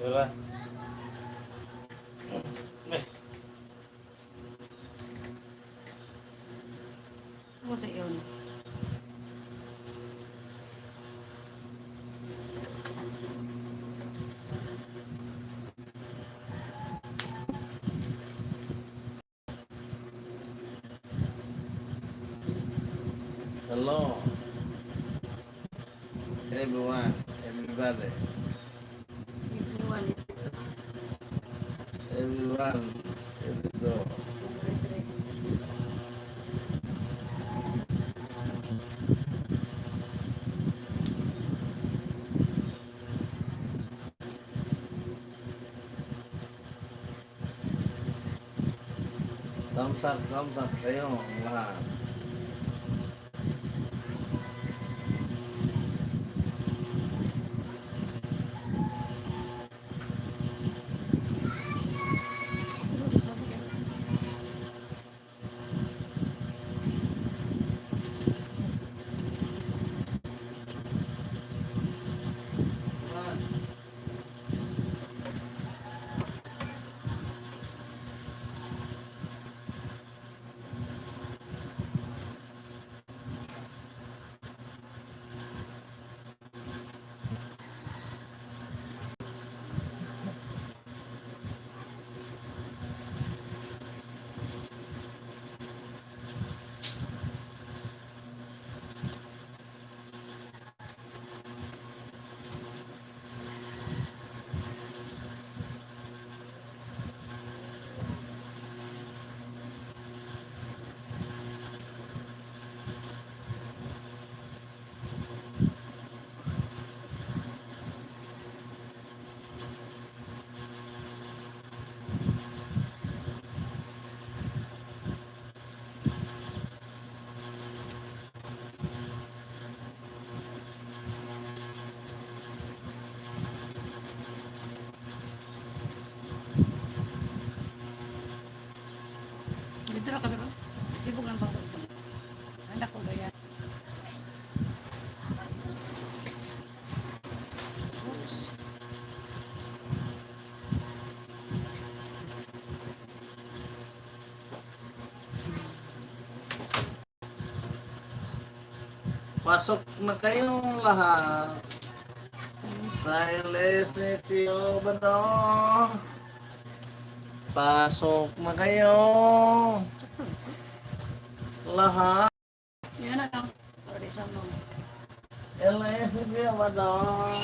Diba? Ano sa iyon? Hello, everyone, everybody, Everyone. everyone, everyone. Thumbs up kayo ang lahat. Ano sabi ko? Dito na ka dito. Sibog lang pang ko. Anak ko ba yan? Oops. Pasok na kayong lahat sa LS ni Tio Badong. Pasok na kayo lahat. Yan na lang. Para di sa mga. LS ni Tio Badong.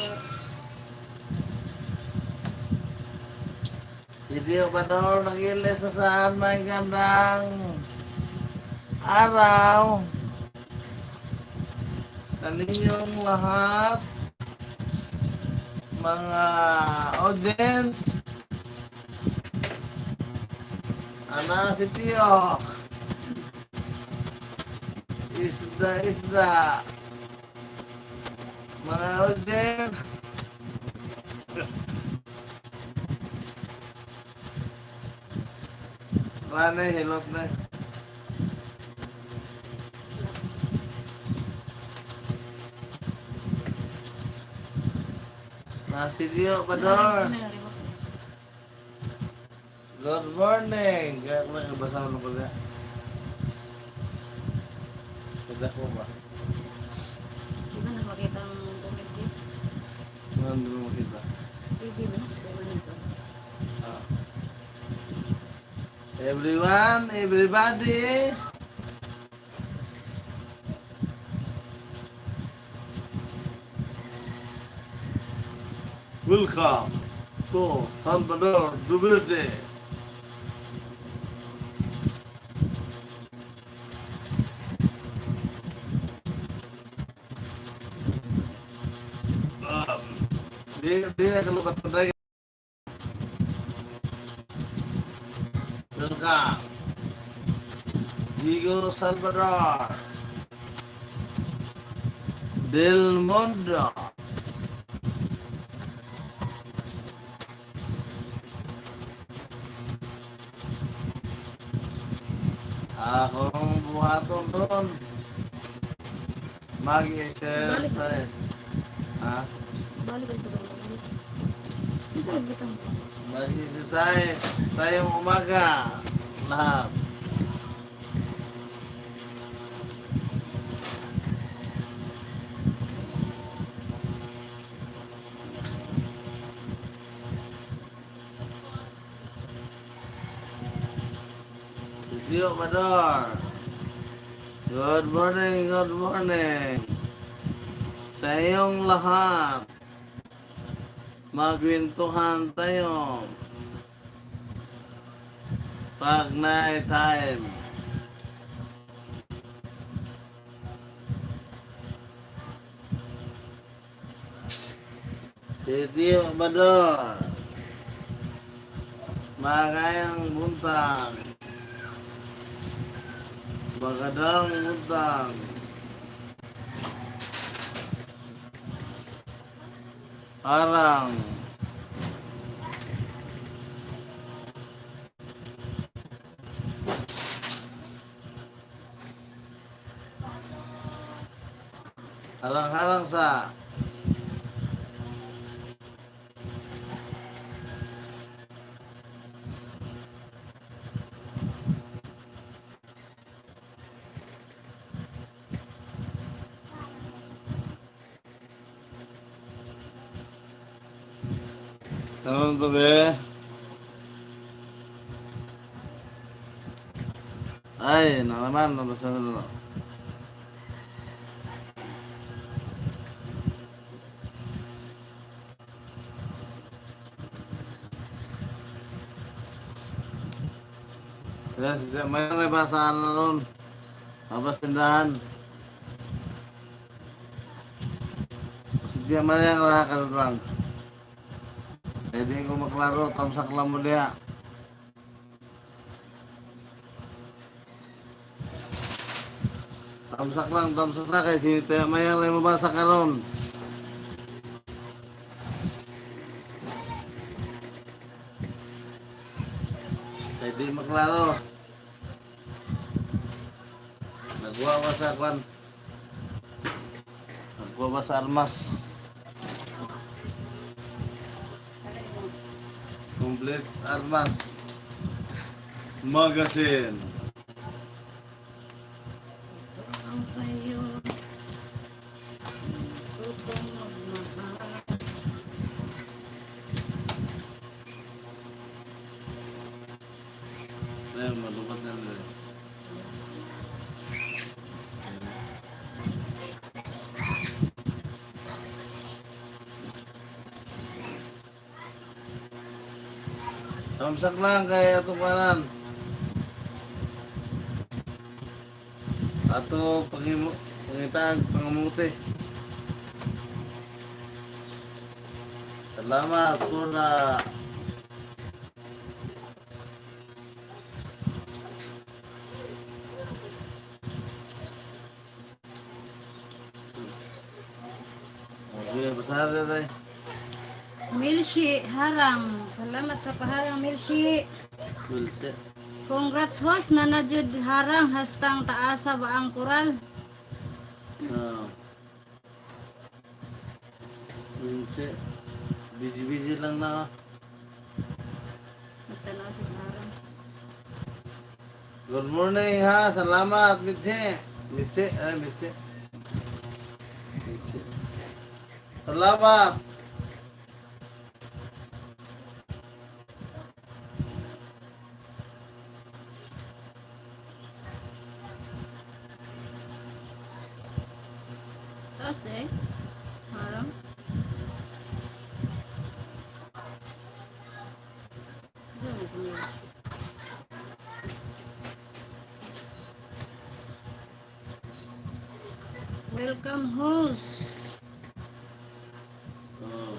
Si Tio Badong nag-ilis na saan may gandang araw. Kaninyong lahat, mga audience, ana si Tio, isda, mga audience, mana hilot na. Nasi Tio Badong. Good morning. Kaya ko nabasa mo pala. Sudah ko ba? Di ba nakakita ng comment dito? Nandun mo kita. Baby ba? Baby nito. Ah. Everyone, everybody. Welcome to Salvador Duterte. Dia kalau kata saya, welcome Diego Salvador del Mundo. Akong buhaton doon. Mag-exercise. Ha? Balik ito ba? Tulog bitang. Mag-exercise tayong umaga. Lahat. Tio Mador. Good morning, good morning. Sa iyong lahat, magwintuhan tayo. Pag night time. Si Tio Mador. Magayang buntag. Magadang buntag. Arang. Harang-harang sa tanong to be. Ay, naman, nabasa na. Yes, may nabasaan na ron. Mabas tindahan. Hindi man yung lakad lang. Pwede ko maklaro, tamsak lang mo diya. Tamsak na kay sinita may yung mabasa ka ron. Pwede maklaro. Nagwa ba sa kwan? Nagwa ba sa armas? Complete armas. Magazine. Ang sayo. Tutong magmahal. Ayun, malupat na rin. Tamsak lang kay atong kanan. Ato pangitag pangamuti. Salamat po na okay, pasara rin. Milshi Harang. Salamat sa paharang Milshi. Wilson. Congrats host na najud harang hastang taasa ba ang kural. Wilson. Busy lang na. Magtanaw sa harang. Good morning ha. Salamat, Mitse. Mitse. Mitse. Salamat. Taas de. Harang. Diyan na si Milshi. Welcome host. Oh.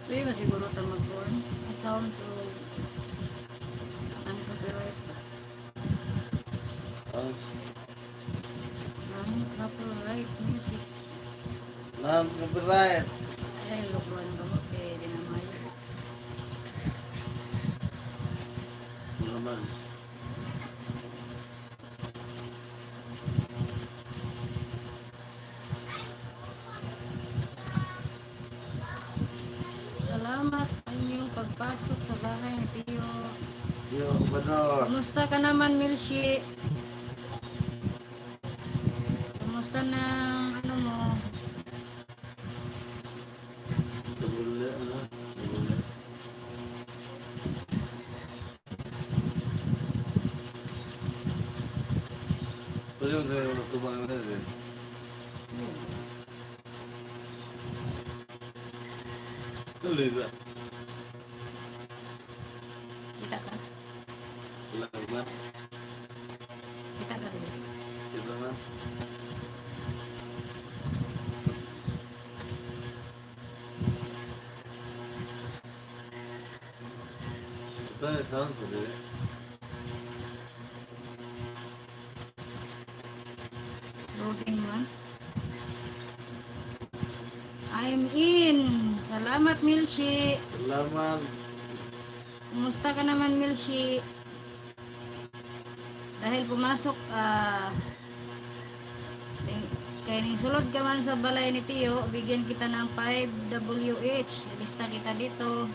Pwede ba siguro ito mag-born? It sounds so uncopyright. Ang Ang copyright music. Non-copyright. Ay, lukuan ba mo? Pwede naman. Ano naman? Salamat sa inyong pagpasok sa bahay ni Tio. Yo, Banor. Kumusta ka naman, Milshi? Kumusta ng ano mo? Tabuli, ano? Tabuli. Pwede mo tayo masubang na rin. Tuloy ba? Kita ka? Wala ka ba? Kita ka rin. Ito na. Ito na sound ko din. Loading man. I'm in. Salamat, Milshi. Salamat. Kumusta ka naman, Milshi? Dahil pumasok, kaya ning sulod ka man sa balay ni Tio, bigyan kita ng 5 WH. Lista kita dito.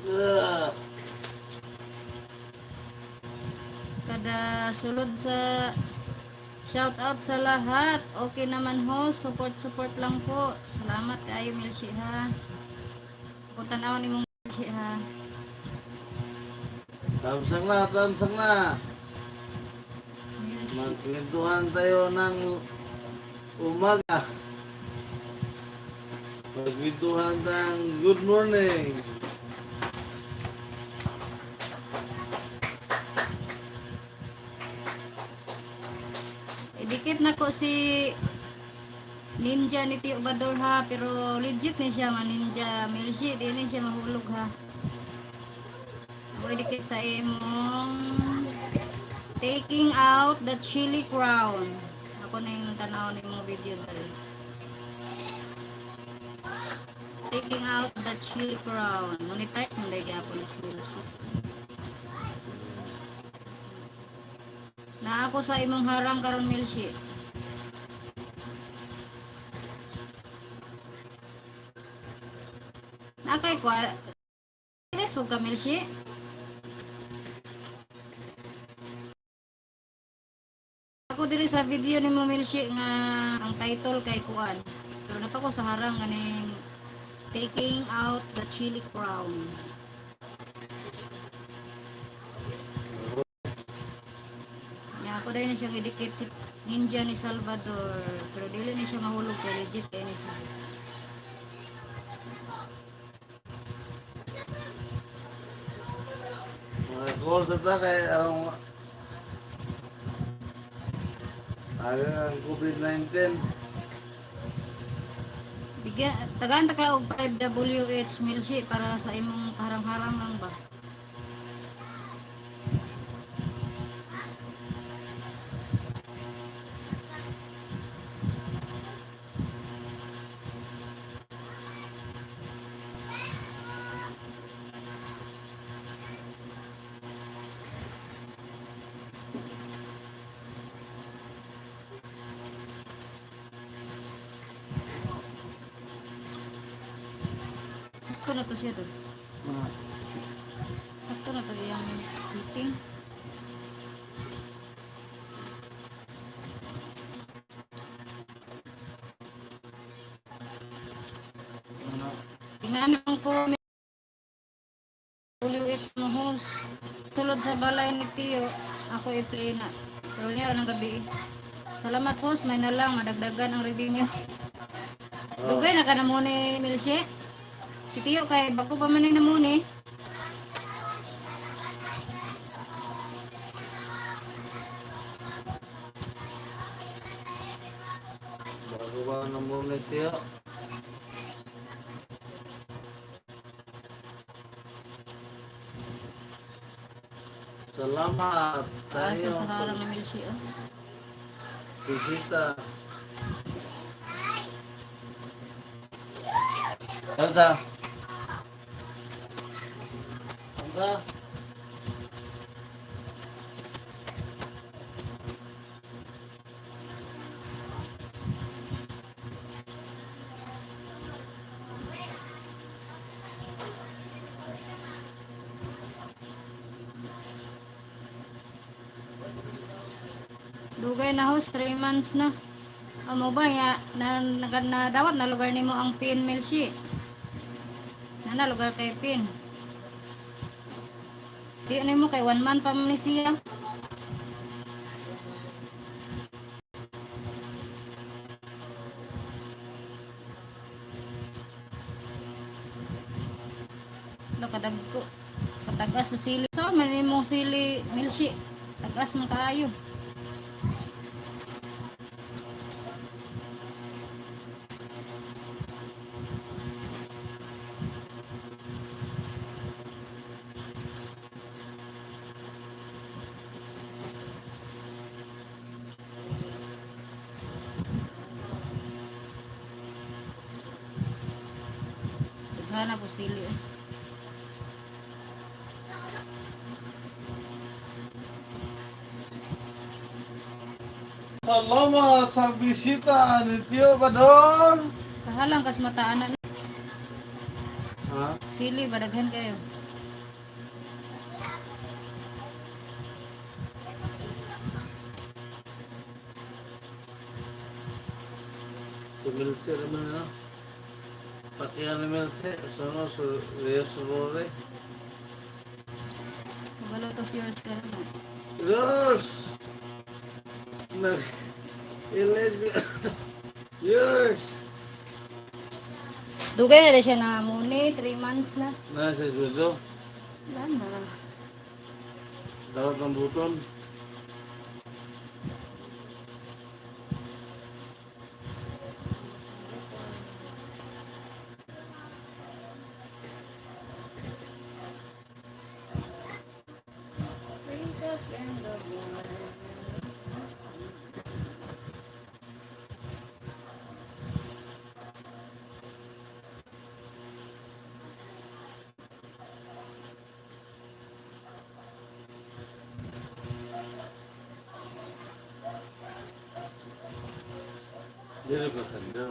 Ah, Kada sulod sa shout out sa lahat. Okay naman host, support lang po. Salamat kayo, Milshi, ha. Putanaw ni mong Milshi, ha. tamsang na, tamsang na. Magkwentuhan tayo ng umaga. Magkwentuhan ng good morning. Idikit na ko si Ninja ni Tio Bador, ha. Pero legit ni siya, Ninja Milshi. Di ni siya mahulog, ha. Ako idikit sa imong taking out the chili crown. Ako na yung tanaw ni mong video dali. Taking out the chili crown. Monetize mo dahil gapon si Milshi. Na ako sa imong harang karon, Milshi. Nakay ko. Inis mo ka, Milshi. Ako diri sa video ni mo, Milshi, nga ang title kay Kuan. Pero napa ko sa harang ganing taking out the chili crown. Ako dahil na siyang idikit si Ninja ni Salvador. Pero dili ni siya mahulog kay legit kay ni siya. Mga call sa takay, ang COVID-19. Bigyan, tagaan ta ka og 5 WH Milshi para sa imong harang-harang lang ba? Sakto na to siya to. Sakto na to yung sitting. Tinanong ko WH mo host. Tulad sa balay ni Tio, ako i-play na. Pero niya ng gabi. Salamat host, may na lang, madagdagan ang review niyo. Lugay na ka na muna, Milshi. Si Tio kay bago pa man na muna. Bago Gawa ng muna siya. Salamat sa Asa sa iyong harang ni Milsi, oh. pagbisita. Elsa. Elsa. Dugay na host, 3 months na. Amo ba ya na dawat na lugar nimo ang pin Milsi. Na lugar kay pin. Di nimo kay 1 month pa man ni siya. Lo kadagko. Katagas sa sili. So man imong sili Milsi. Tagas man kaayo. Gana po sili. Eh. Salamat sa bisita ni Tio Badong. Kahalang kas mataan na Ha? sili badaghan kayo. Si Milce naman na. Pati yan ni Milce. Sono sa Reyes Rore. Kabalo to yours ka na. Yes! Ilig. Yes! Dugay na rin siya na muni, 3 months na. Nasa sudo. Lama. Dapat ng buton. Dili pa tanda.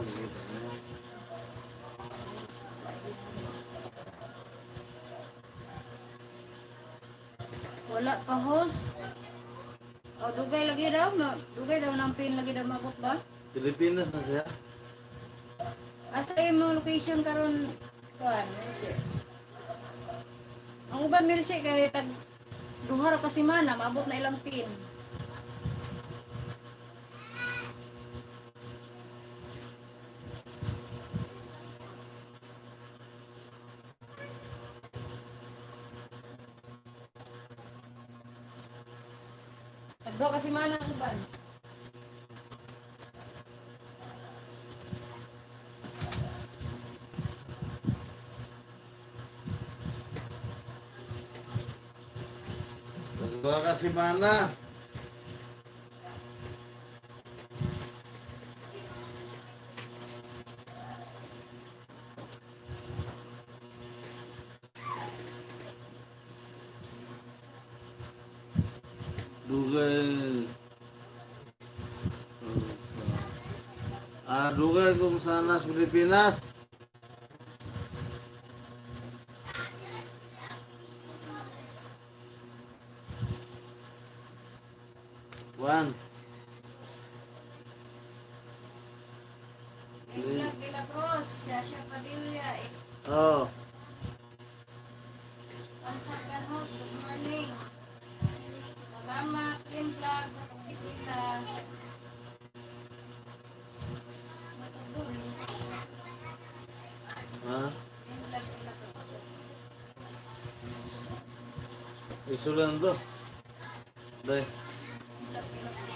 Wala pa host. O dugay lagi daw, dugay daw ng pin lagi daw mabot ba? Pilipinas na siya. Asa imong location karon kuan, Milsi? Ang uban Milsi kay tag duha ra ka semana maabot na ilang pin. Tagdo ka semana ang uban. Dua kasi mana. Dugay. Dugay kung sana sa Pilipinas. Juan. Ilag de la Cruz, Sasha Padilla. Oh. Pamsakan host, good morning. Salamat, Clean Vlog, sa pagbisita. Ha? Clean Vlog de la Cruz. Isulan to. Dai. Clean Vlog de la Cruz.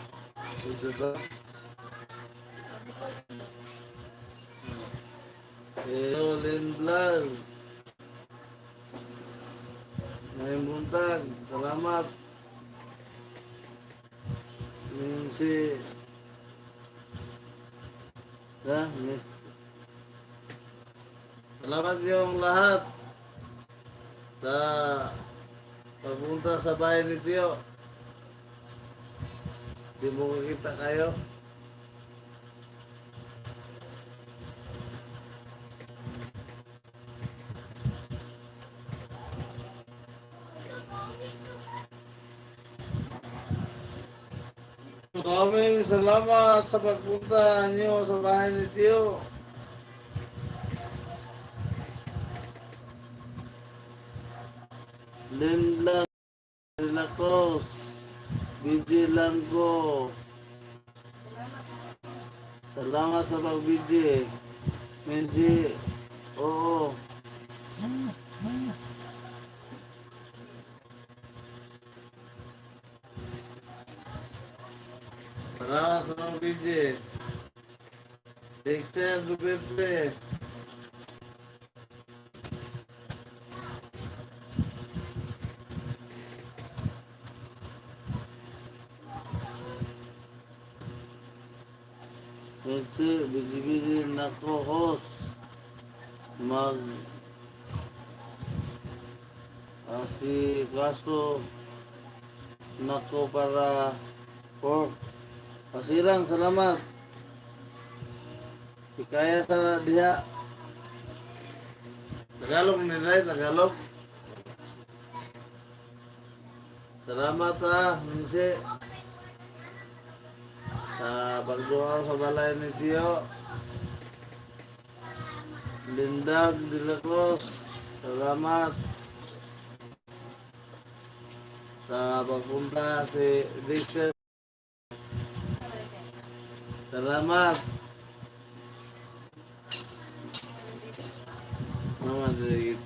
Isu to. Eolin Vlog. Ngayong buntag. Salamat. Yung si... Miss. Salamat yung lahat sa pagpunta sa bahay ni Tio. Di mo kita kayo. Maraming salamat sa pagpunta niyo sa bahay ni Tio. Linda na Cruz. Bidilan ko. Salamat sa pagbidi. Menji. Oo. Salamat sa pagbidi. Dexter Duterte. Menji, bidi-bidi na ko host. Si Castro nako para pork. Pasilang salamat. Kaya sa diha. Tagalog nilay, Tagalog. Salamat Minse. Sa pagdoa sa balay ni Tio. Lindag de la Cruz. Salamat. Sa pagpunta si Dexter. Salamat. Naman dito.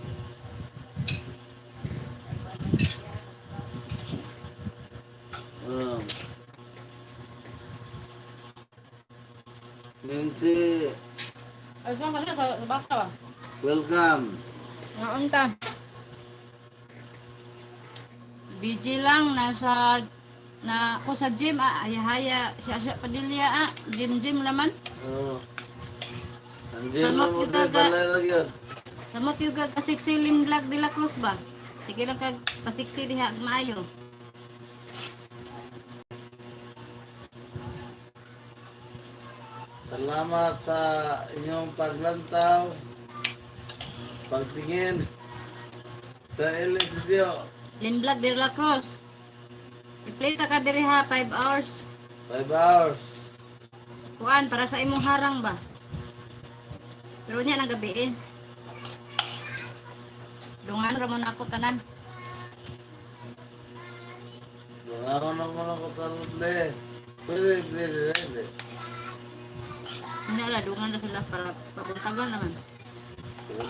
Nancy, Asa ka sa baka ba? welcome. Noon ta. Busy lang na ako sa gym haya siya padilya gym laman. Oh. Andiyan Salamat mo kita, tayo balay lang yun. Samot yung kasiksilin vlog de la Cruz ba? Sige lang kag pasiksi diha maayo. Salamat sa inyong paglantaw, pagtingin sa video. Lin vlog de la Cruz. I-play ta ka diri ha 5 hours. 5 hours. Kuan para sa imong harang ba? Pero niya nang gabi eh. Dungan ra mo na ako tanan. Doon ako ko talunde. Pwede. Hindi ala, dungan na sila para papuntagan naman.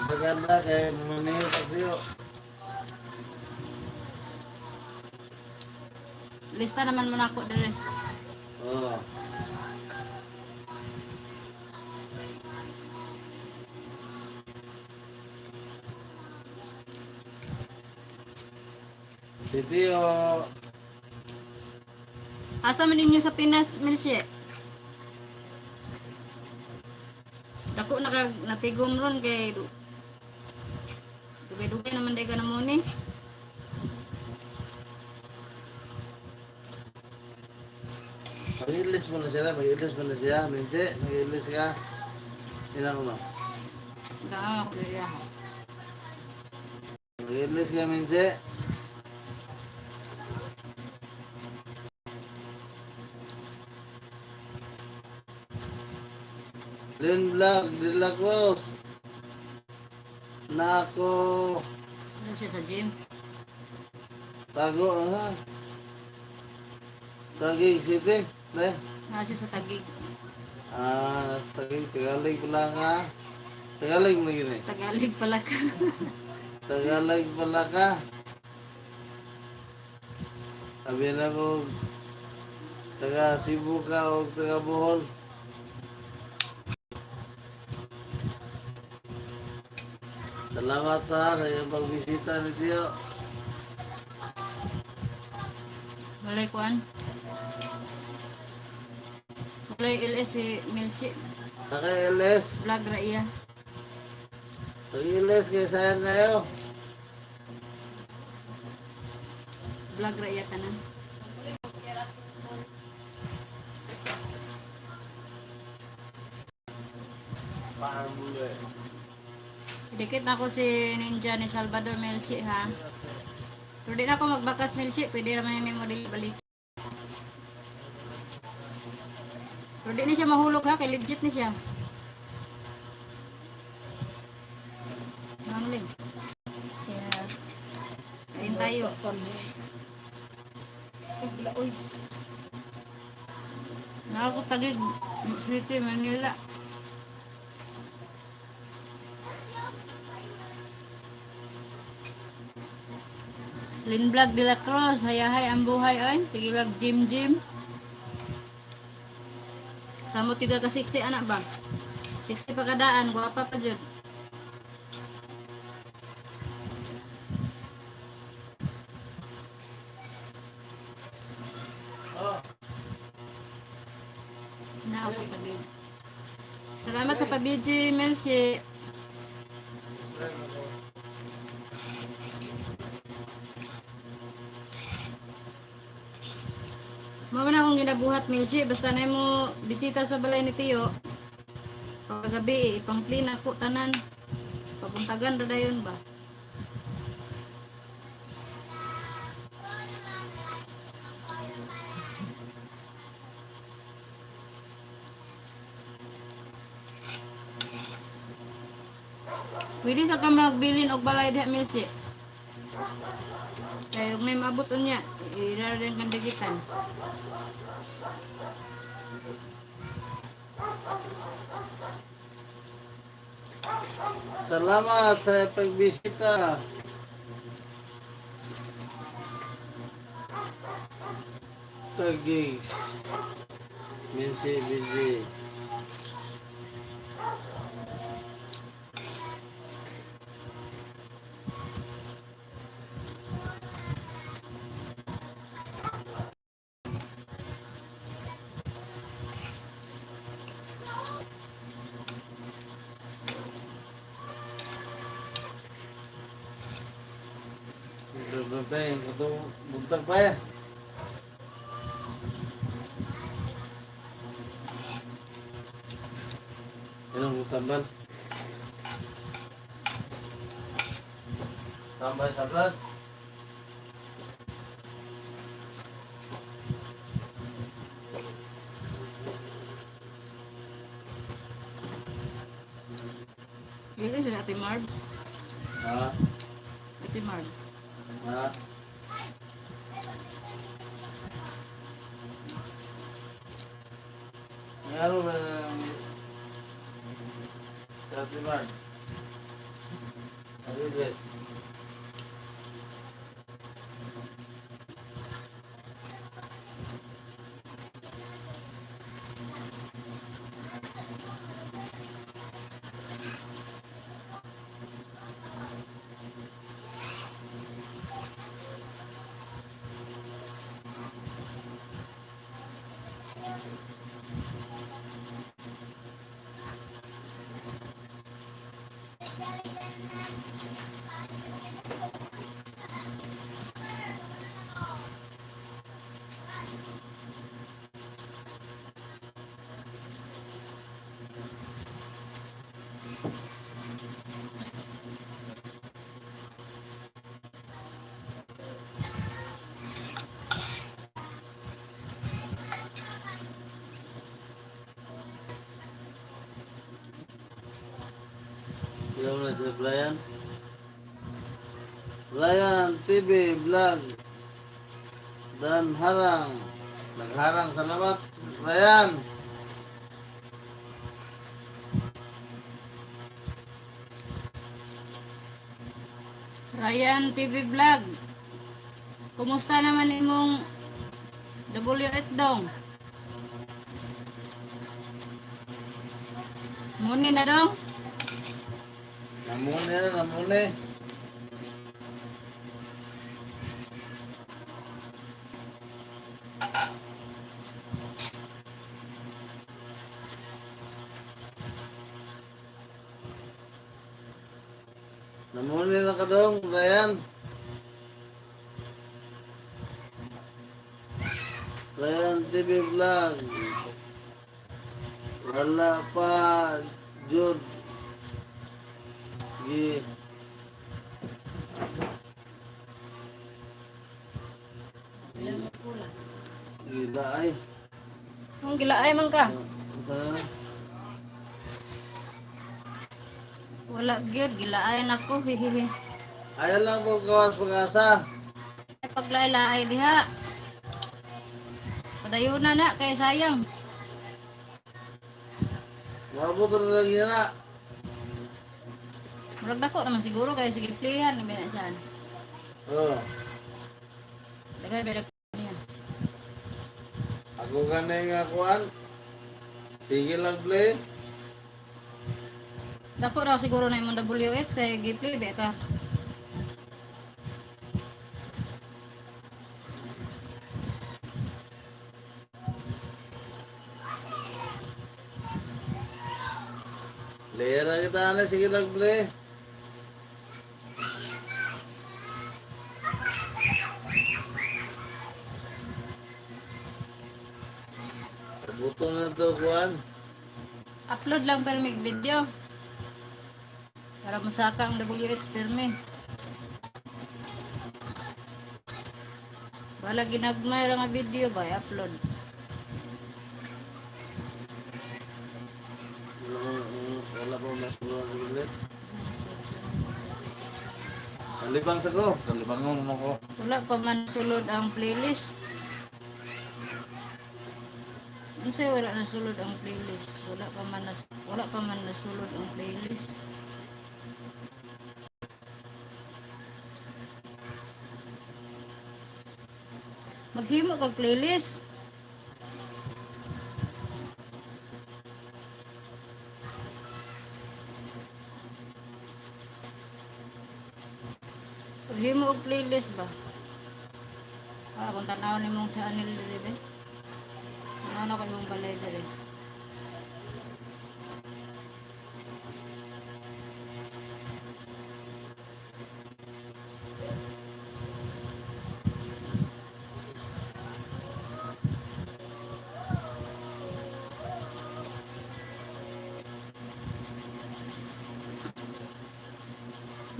Maganda kay maniyo kasi yun. Lista naman muna ako dali. Oo. Si Tio, Asa man ninyo sa Pinas, Milsye? Dako natigom ron kay dugay-dugay naman day ka na mo ni. mag-ilis mo na siya, Minti, mag-ilis ka. Ilang mo. Gaa ako diri ha. Mag-ilis ka, Minti. Lin Vlog de la Cruz. Na ako Ano siya sa gym? tago ha. Taguig City. Ne? Nga siya sa Tagig. Taguig Tagalog pala ka. Tagalog mo lagi ni. Tagalog pala ka. Tagalog pala ka. Sabi na ko taga Cebu ka o taga Bohol. Salamat ha sa iyong pagbisita ni Tio. Walay kuan. Walay LS si Milsi. Kaka-LS. Vlog ra iya. Kaka-LS kaya sayang kayo. Vlog ra iya tanan. Paano mo eh? Dikit na ako si Ninja ni Salvador Milsi ha. Pero di na ako magbakas Milsi. Pwede naman yung model balik. Pero di na siya mahulog ha. Kay legit ni siya. Mangling. Kaya, kain tayo. Ako tagig City, Manila. Linvlog de la Cruz, hayahay ang buhay oy. Sige lang, gym. Samo tiga ka siksi anak ba? Siksi pa kadaan, guwapa pa jud. Oh, Na ako tagig. Salamat sa pabiji, Melsi. Mama na akong ginabuhat, Milsi. Basta na mo bisita sa balay ni Tiyo. Paggabi, ipang-clean ako, tanan. Papuntagan ra dayon ba? Pwede sa ka magbilin og balay diha, Milsi. Kaya may maabot niya, irarin kang digitan. salamat sa pagbisita. Tagig. Busy. Bantay, ito buntag pa yan. Anong tambal? Tambal sa plan? Dili sa Ate Marv. Ha? Ate Marv. Ha? Ngayon ba na sa Timan? Arides. Sila mo na sa Blayan? Blayan TV Vlog. Dan harang. Nagharang, salamat. Blayan. Ryan TV Vlog. Kumusta naman imong WH dong? Muni na dong? Ha? Namune na, namune. Namune na ka dong, Ryan. Ryan TV Vlog. Wala pa, Jud. Gi. Gila ay. Ang gilaay man ka. Ah, Wala gyud gilaay nako hihihi. Ayaw lang po kawas pag-asa. Ay paglaay diha. Padayunan na kay sayang. Mabuto na lang yan na. Murag dako naman siguro kay sige playan ni na saan. Oh, Dagay beda niya. ako ganay nga kuan. Sige lang play. Dako raw siguro na imong WH kay giplay be ka. Lera kita na, sige lang play. Buto na to kuan. Upload lang pero may video. Para masaka ang WH perme. Wala ginagmay ra nga video ba upload. Wala pa mas kuan ulit. Kalibang sa ko. Kalibangon mo ko. Wala pa man sulod ang playlist. Unsay wala na sulod ang playlist? Wala pa man nasulod ang playlist. Maghimo kag playlist. Maghimo og playlist ba? Kung tanaw ni mong channel dili ba? Ano kayo mong balay dili?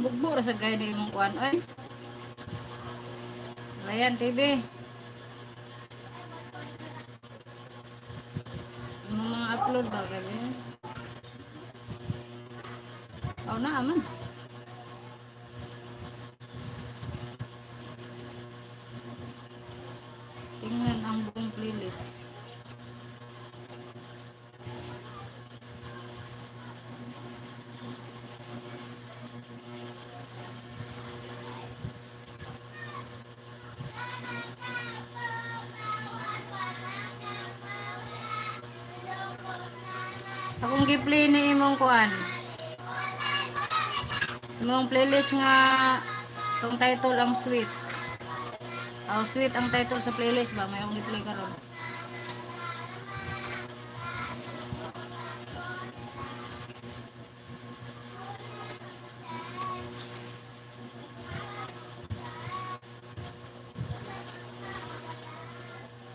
Bugbo ra sa gaya ni mong kuan oy. Ryan TV. Yung mga upload ba gabi? Oh na aman. Tingnan ang buong playlist. Akong gi-play ni imong kuan. Imong playlist nga tong title ang sweet. Oh, sweet ang title sa playlist ba? May akong gi-play karon.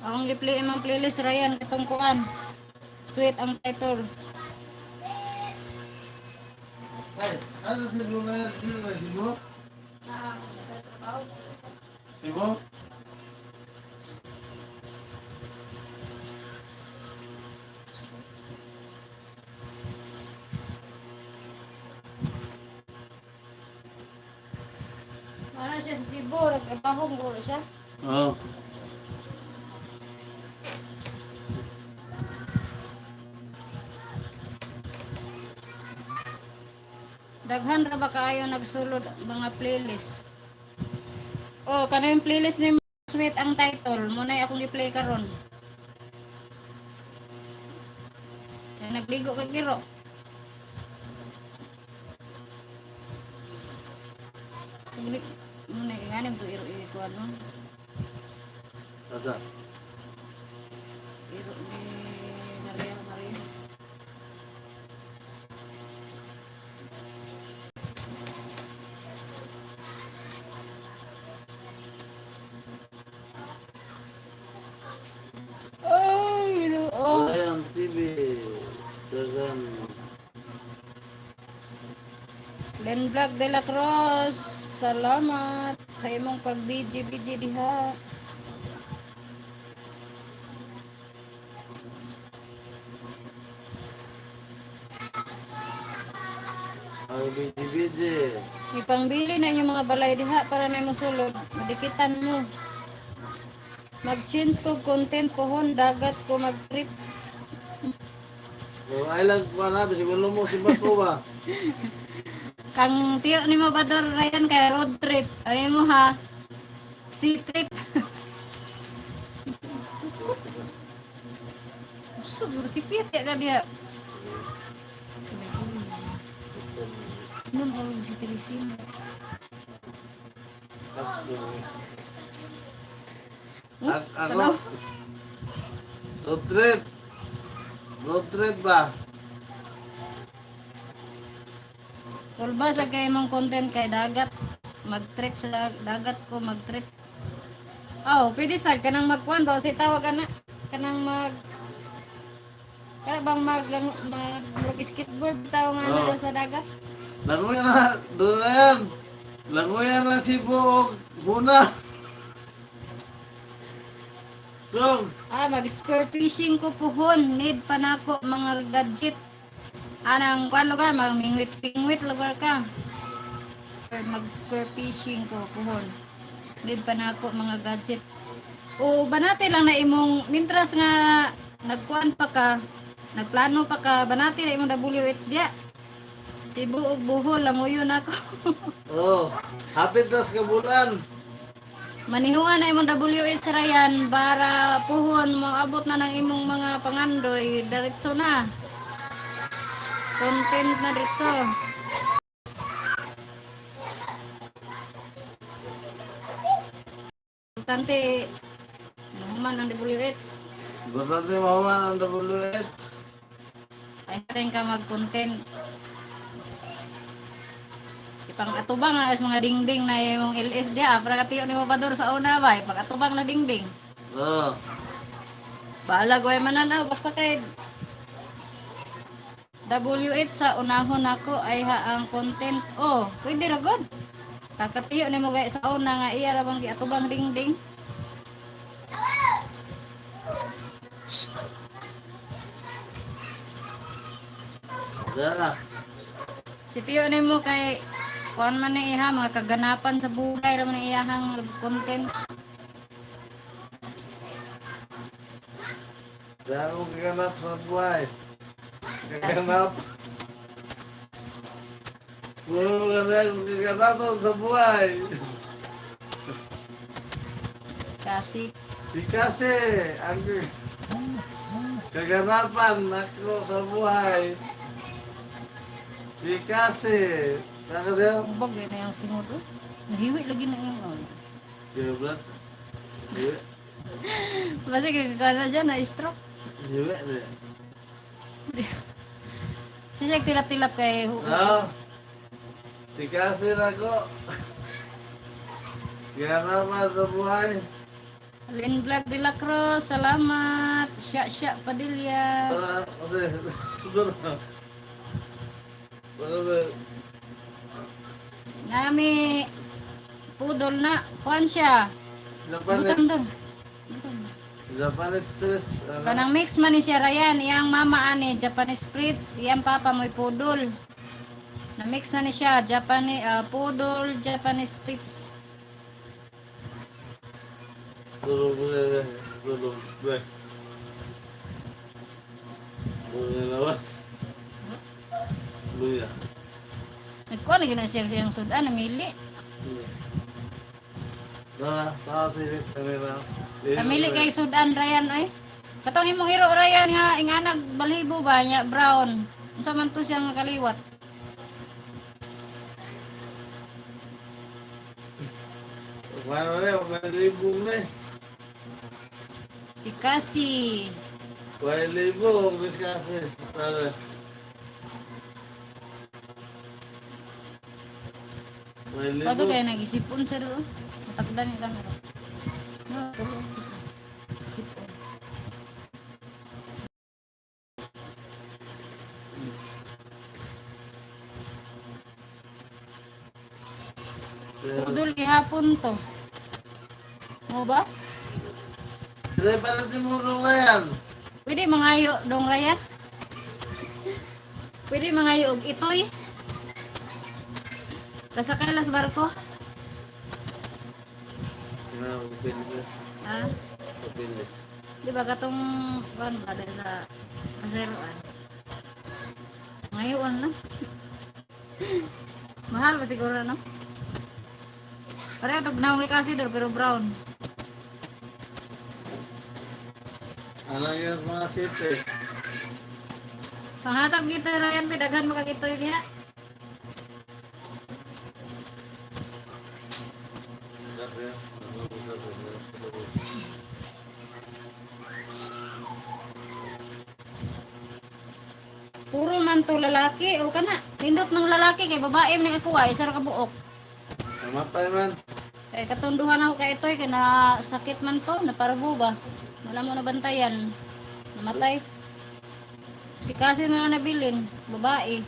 Akong gi-play imong playlist Ryan katong kuan. Sweet ang title. Ay, ano si Luna? Sino ba si Mo? Si Mo? Ano siya sa Cebu? Nagtrabaho mo siya? Oo. Daghan ra ba kaayo nagsulod mga playlist? Oh, kana yung playlist ni Sweet ang title. Muna akong i-play karon. Kaya nagligo kag giro. Kanin to iro ko ano. Asa? Iro ni Maria Maria. Ay, no. Oh. Ayan, TV. Dagan. Len Vlog de la Cruz. Salamat sa imong pag-BG diha. Ay, BG-BG. Ipangbili na yung mga balay diha para na imong sulod. Madikitan mo. Mag-change ko content pohon dagat ko mag-trip. So, ay lang ko na, bisig mo si Bato ba? Kang tiyo ni mo Bador Ryan kay road trip. Ano mo ha? Sea trip. So, sipit ya ka dia. Nun ako si Teresina. Ako? Road trip. Road trip ba? Tulba sa kay mong content kay dagat. Mag-trip sa dagat ko, mag-trip. Oh, pwede sa kanang magkuan ba si tawag ana. Kanang Kaya bang mag-skateboard tawag nga Oo. daw sa dagat? Langoy na, doon na yan. Langoy na si Buog. Muna. Dong. Mag-spear fishing ko puhon. Need pa na ako mga gadget. Anang kuan lugar, mag-mingwit-pingwit lugar ka. Mag-spear fishing ko puhon. Need pa na ako mga gadget. O banati lang na imong, mintras nga nagkuan pa ka, nagplano pa ka, banati na imong WH dia. Si Buog Buhol, lamuyo na ako. Oh, hapit na sa kabulan. Manihuan na imong WH Ryan para puhon mo abot na ng imong mga pangandoy diretso na. Content na diretso. Importante man ang WH. Bastante mahuman ang WH. Ay rin ka mag-content. Ipang atubang na as mga dingding na yung LS dia. Para katiyo ni Mabador sa una ba. Ipang atubang na dingding. Oh, Bahala gawin mananaw. Basta kay WH sa unahon ako ay haang content. Oh, pwede ra god. Kakatiyo ni mo gaya sa una nga iya ra bang giatubang dingding. dala. Si Tiyo ni mo kay kuan man ni iha mga kaganapan sa buhay ra man ni iyahang content. Dala mo kaganap sa buhay. Kaganap. Puro kaganapan sa buhay. Kasi Si Kasi, ang kaganapan ako sa buhay. Si Kasi. Kasi, ubag na yung singod. Oh. Nahiwi lagi na yung oh. Gablat. Diwe. Basta kaya na dyan na stroke. Diwe. Siya tilap-tilap kay Ah, si Kasi na ko. Kaganapan sa buhay. Lin Vlog de la Cruz, salamat. Sya Padilla. Kasi, Nami pudol na. Kuan siya. Butang Japanese, doon. Japanese stress. Kanang mix man ni siya Ryan. Iyang mama ani Japanese Spritz. Iyang papa mo'y pudol. Na mix na ni siya. Japanese pudol, Japanese Spritz. Tulog na, tulog na. Tulog na lawas. Luya. Nagkuan lagi na siya siyang sudan. Namili. Silip kami na. Namili kay sudan Ryan ay. Katong imong hero Ryan nga inganag balhibo ba nya brown. Unsa man to siyang kaliwat. Mana na, may libong na eh. Si Cassie. May libong, Miss Kasi. Tara. May Pato libong. kaya nag-isipon siya doon. Matakdan niya lang. No, tuloy. Sipon. Udol gihapon to. Mo ba? Hindi pala timurong na yan. Pwede mangayo dong Ryan? Pwede mangayo og itoy? Kasakay las barko? Pinis. Ha? Pinis. Di ba katong ban ba dahil sa kaseroan? Ngayon na. Mahal ba siguro no? Pareho dog naong kasi pero brown. Ano yung mga site? Panghatag kita Ryan, pedaghan mo kag itoy diha. Kasi, Puro man to lalaki o kana. Nindot ng lalaki kay babae man ako ay isa ra ka buok. namatay man. Kay katunduhan ako kay itoy kay na sakit man to, na parbo ba. Wala mo nabantayan. Namatay. Si kasi na nabilin, babae.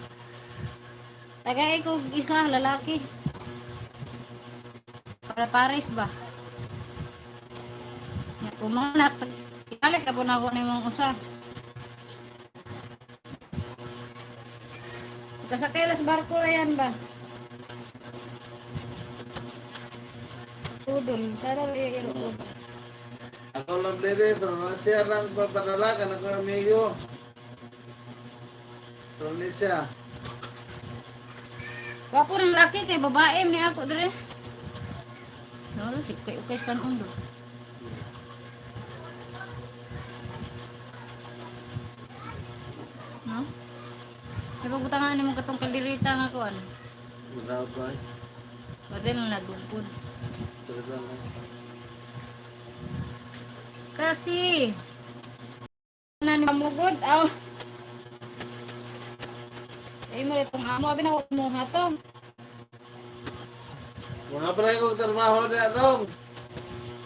Tagay ko isa lalaki. Para pares ba? Ya kumanak. Ikalik na po na ako ni mong usa. Kasakay las barko na yan ba? Udol. Sana rin yung Ako lang dito, siya lang papadalakan ako amigo. Tulis siya. Wapo ng laki kay babae ni ako dire. Lalo si kay ukay kan undo. No? Kaya pabutangan ni mo katong kalirita nga kuan. Magabay. Badal na nagugod. Talaga lang. Kasi na ni mamugod aw. Ay mo itong amo abi na mo hato. Mga pala kong trabaho na dong.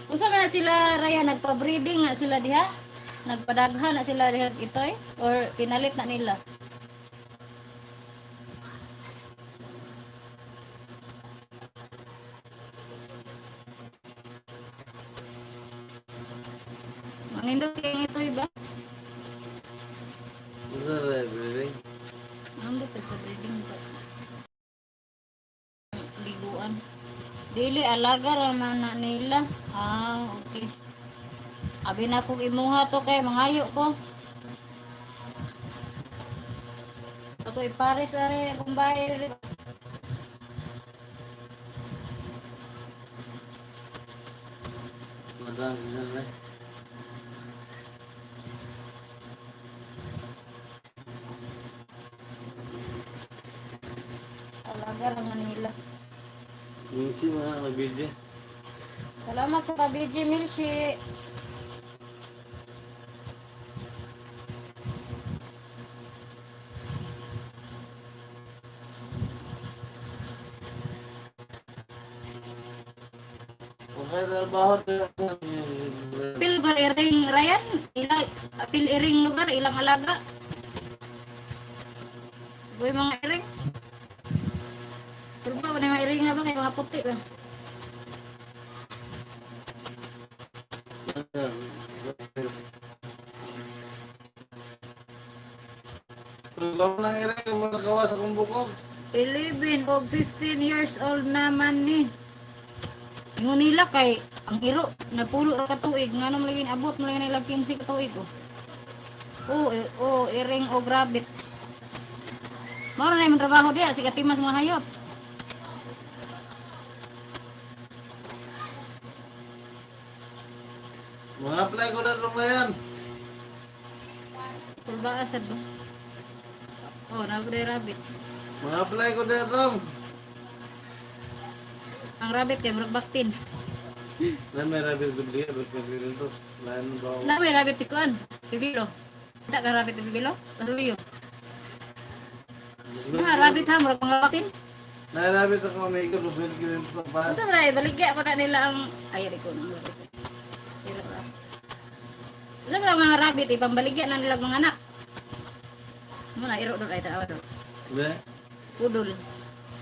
Unsa man na sila Raya nagpa-breeding na sila diha? Nagpadaghan na sila diha itoy or pinalit na nila? Manindot kay itoy ba? Masa rin, really? Nandot ito breeding ba? Liguan. Dili alaga raman na nila. Ah, okay. Abi na kong imuha to kay mangayo ko. Ako ipares ari akong bahay. Madami na rin. Alaga raman nila. Minti mga nabidya. Salamat sa kabidji Milshi. Okay, trabaho na. Apil ba iring Ryan? Ilang apil iring lugar ilang alaga? Boy mga iring. Pero ba mga iring na ba kay mga puti ba? Kung lang rin ang mga kawas akong bukog. 11 o 15 years old naman ni. Ingon nila kay ang iro napulo ra ka tuig nganong lagi abot mo lagi nila 15 ka tuig oh. Iring o grabit. Mao na imong trabaho diha si katimas mga hayop. Mga apply ko na nung na yan. Pulba asad ba? Oh, nabuday rabbit. Mga apply ko na nung. Ang rabbit kay murag baktin. Na may rabbit bibili, bibili dito. Lain ba? Na may rabbit tikuan. Bibilo. Tidak ka rabbit bibilo? Laluyo. Mga rabbit ha, murag mga bakin. Na rabbit ako may ikaw, bibili dito sa bahay. Masa ba baligya pa na nila ang ay ko nang rabbit. Masa ba mga rabbit ipambaligya na nila mga anak. Muna iro doon ay tawad doon. Be? Pudol.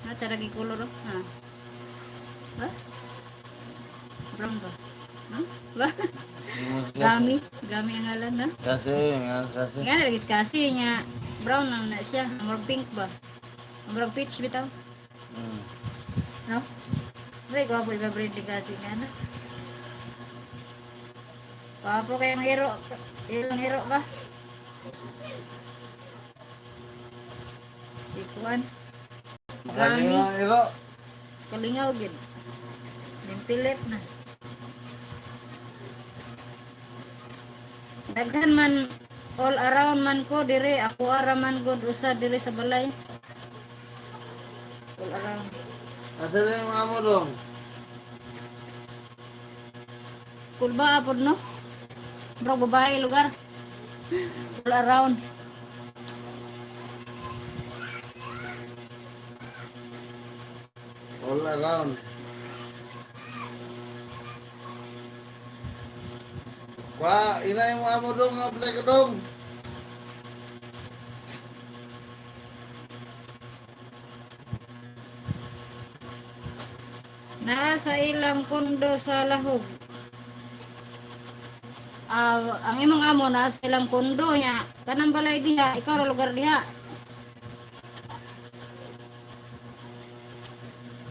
Na sa lagi color do. Ha. Ba? Brown ba? Ha? Ba? Gami, gami ang ngalan na. Kasi. Nga lagi kasi niya brown na siya, more pink ba? More peach bitaw. No? Ay, ko po iba-breed kasi nga na. Papo kayong hero. Ilang hero ba? Ikuan. Gami. Gami. Iro. Kalingaw gid. Ventilet na. Daghan man all around man ko dire ako ara man god usa dire sa balay. All around. Asa na yung amo dong? Kulba apod no? Bro babae lugar. All around. All around. Pa, ina yung amo dong, apply ko dong. Nasa ilang kondo sa Lahog. Ang imong amo nasa ilang kondo niya. Kanang balay diha, ikaw ra lugar diha.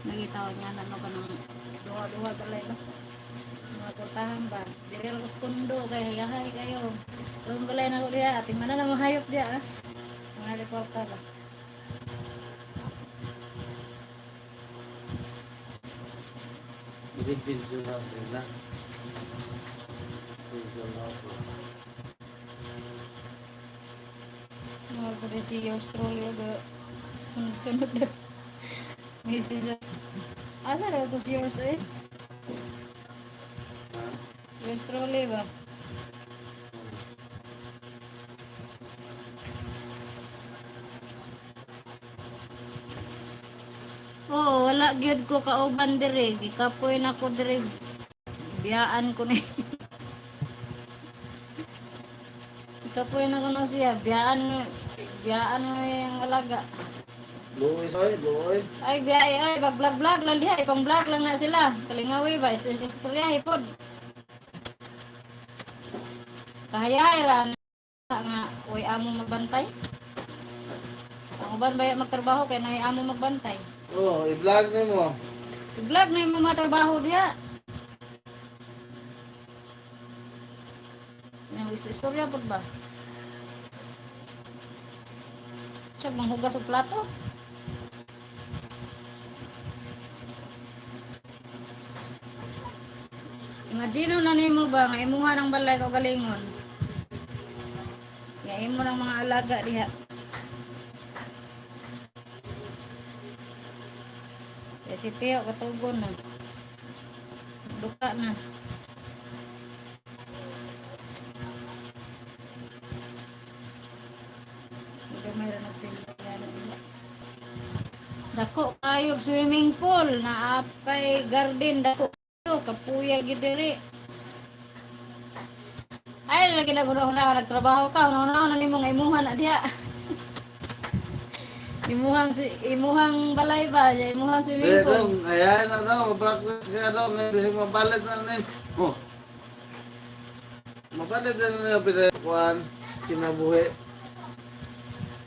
Nagitaw niya na no kanang duha-duha balay ba? Mga kotahan ba? Dire lang sa kondo kay yahay kayo. Kung balay na ko diha, ating mana na mahayop diha. Mga reporter ba? Hindi pinso na sila. Pinso na ako. Mga ko rin si Australia ga sunod-sunod na. Message. Asa na ito si yours eh? Yung Australia ba? Oo, wala gyud ko kauban dire. Gikapoy na ko dire. Biyaan ko ni. Gikapoy na ko na siya. Biyaan mo yung alaga. Luoy, soy, luoy. Ay, biyay, ay, pag-vlog-vlog lang diha. Ipang-vlog lang na sila. Kalingawi ba? Istorya, hipod. Kahayay ra nga, uy, amo magbantay. Ang uban ba magtrabaho kaya nahi amo magbantay. Oh, i-vlog na mo. I-vlog na yung mga trabaho diya. Yung istorya po ba? Siyag manghugas og plato. Imagino na nimo ba nga imuha ng balay ko galingon. Ya imo ng mga alaga diha. Ya si Teo katugon na. Duka na. Mayroon na sila. Dako kayo swimming pool na apay garden dako kayo kapuya gid diri. Ay lagi na guna nagtrabaho ka una nimo nga imuha na diha. Imuhang balay ba, imuhang swimming pool. Dong, ayan na daw, practice ka daw, ngayon mapalit na rin. Oh. Mapalit na rin yung pinakuan, kinabuhi.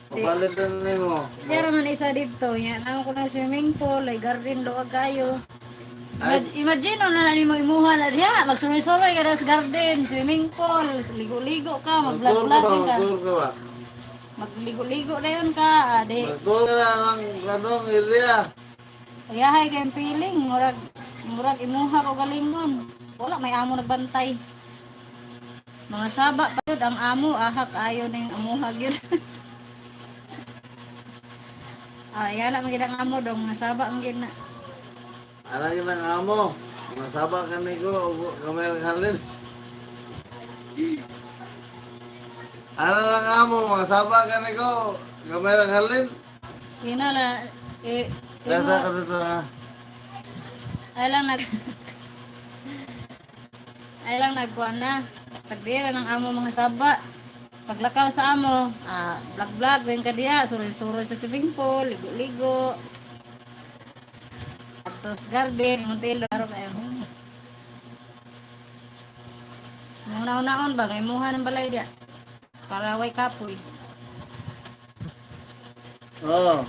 Mapalit na rin mo. Siya raman isa dito, yan ako ko ng swimming pool, ay garden luwag kayo. Ay. Imagine na nimo imuha na diha, magsuloy-suloy ka na sa garden, swimming pool, ligo-ligo ka, mag-vlog-vlog ka. Mag-tour ka ba? Magligo-ligo na yun ka, ade. Mag-tour ka na ng ganong area. Ayahay kayong feeling, murag imuha ko galingon. Wala, may amo nagbantay. Mga saba pa yun, ang amo, ahak, ayaw na yung amuhag yun. Yan lang magiging amo dong, mga saba ang gina. Ano yun ang amo? Nasaba ka ni ko, kamay halin. Ano lang amo, masaba ka ni ko, kamay halin. Kinala, Nasa ka dito ha. ay lang nag, ay lang nagkuhan na. Sagdira ng amo mga saba. Paglakaw sa amo, vlog-vlog, rin ka diya, suroy-suroy sa swimming pool, ligo-ligo. Tapos garden, montelo, araw kayo. Nung naon-naon ba, ngay muha ng balay diya. Para way kapoy. Oo.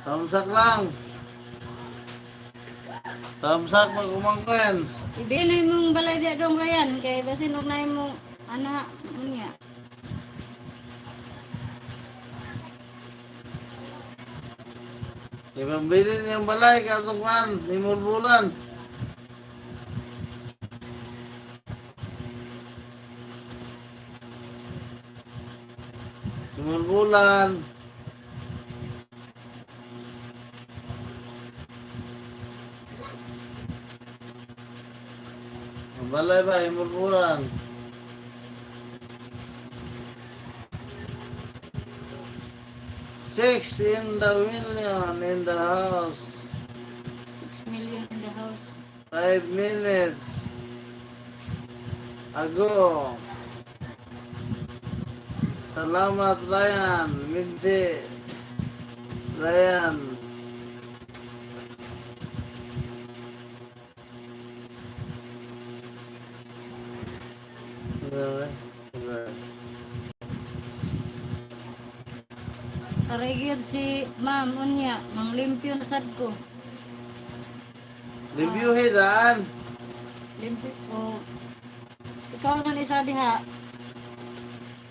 Tamsak lang. Tamsak magumangkin. Ibili mong balay diya dong Ryan, kay basin og na mo, ana, niya. Ipambili niyang balay, katungkan, ni Mulbulan. Ni Mulbulan. Ang balay ba, ni Mulbulan. Six in the million in the house. 6 million in the house. 5 minutes ago. Salamat Ryan, Minty, Ryan. Tarigid si ma'am, unya, mang limpyo na sad ko. Review hidan. Limpyo ko. Ikaw naman isa diha.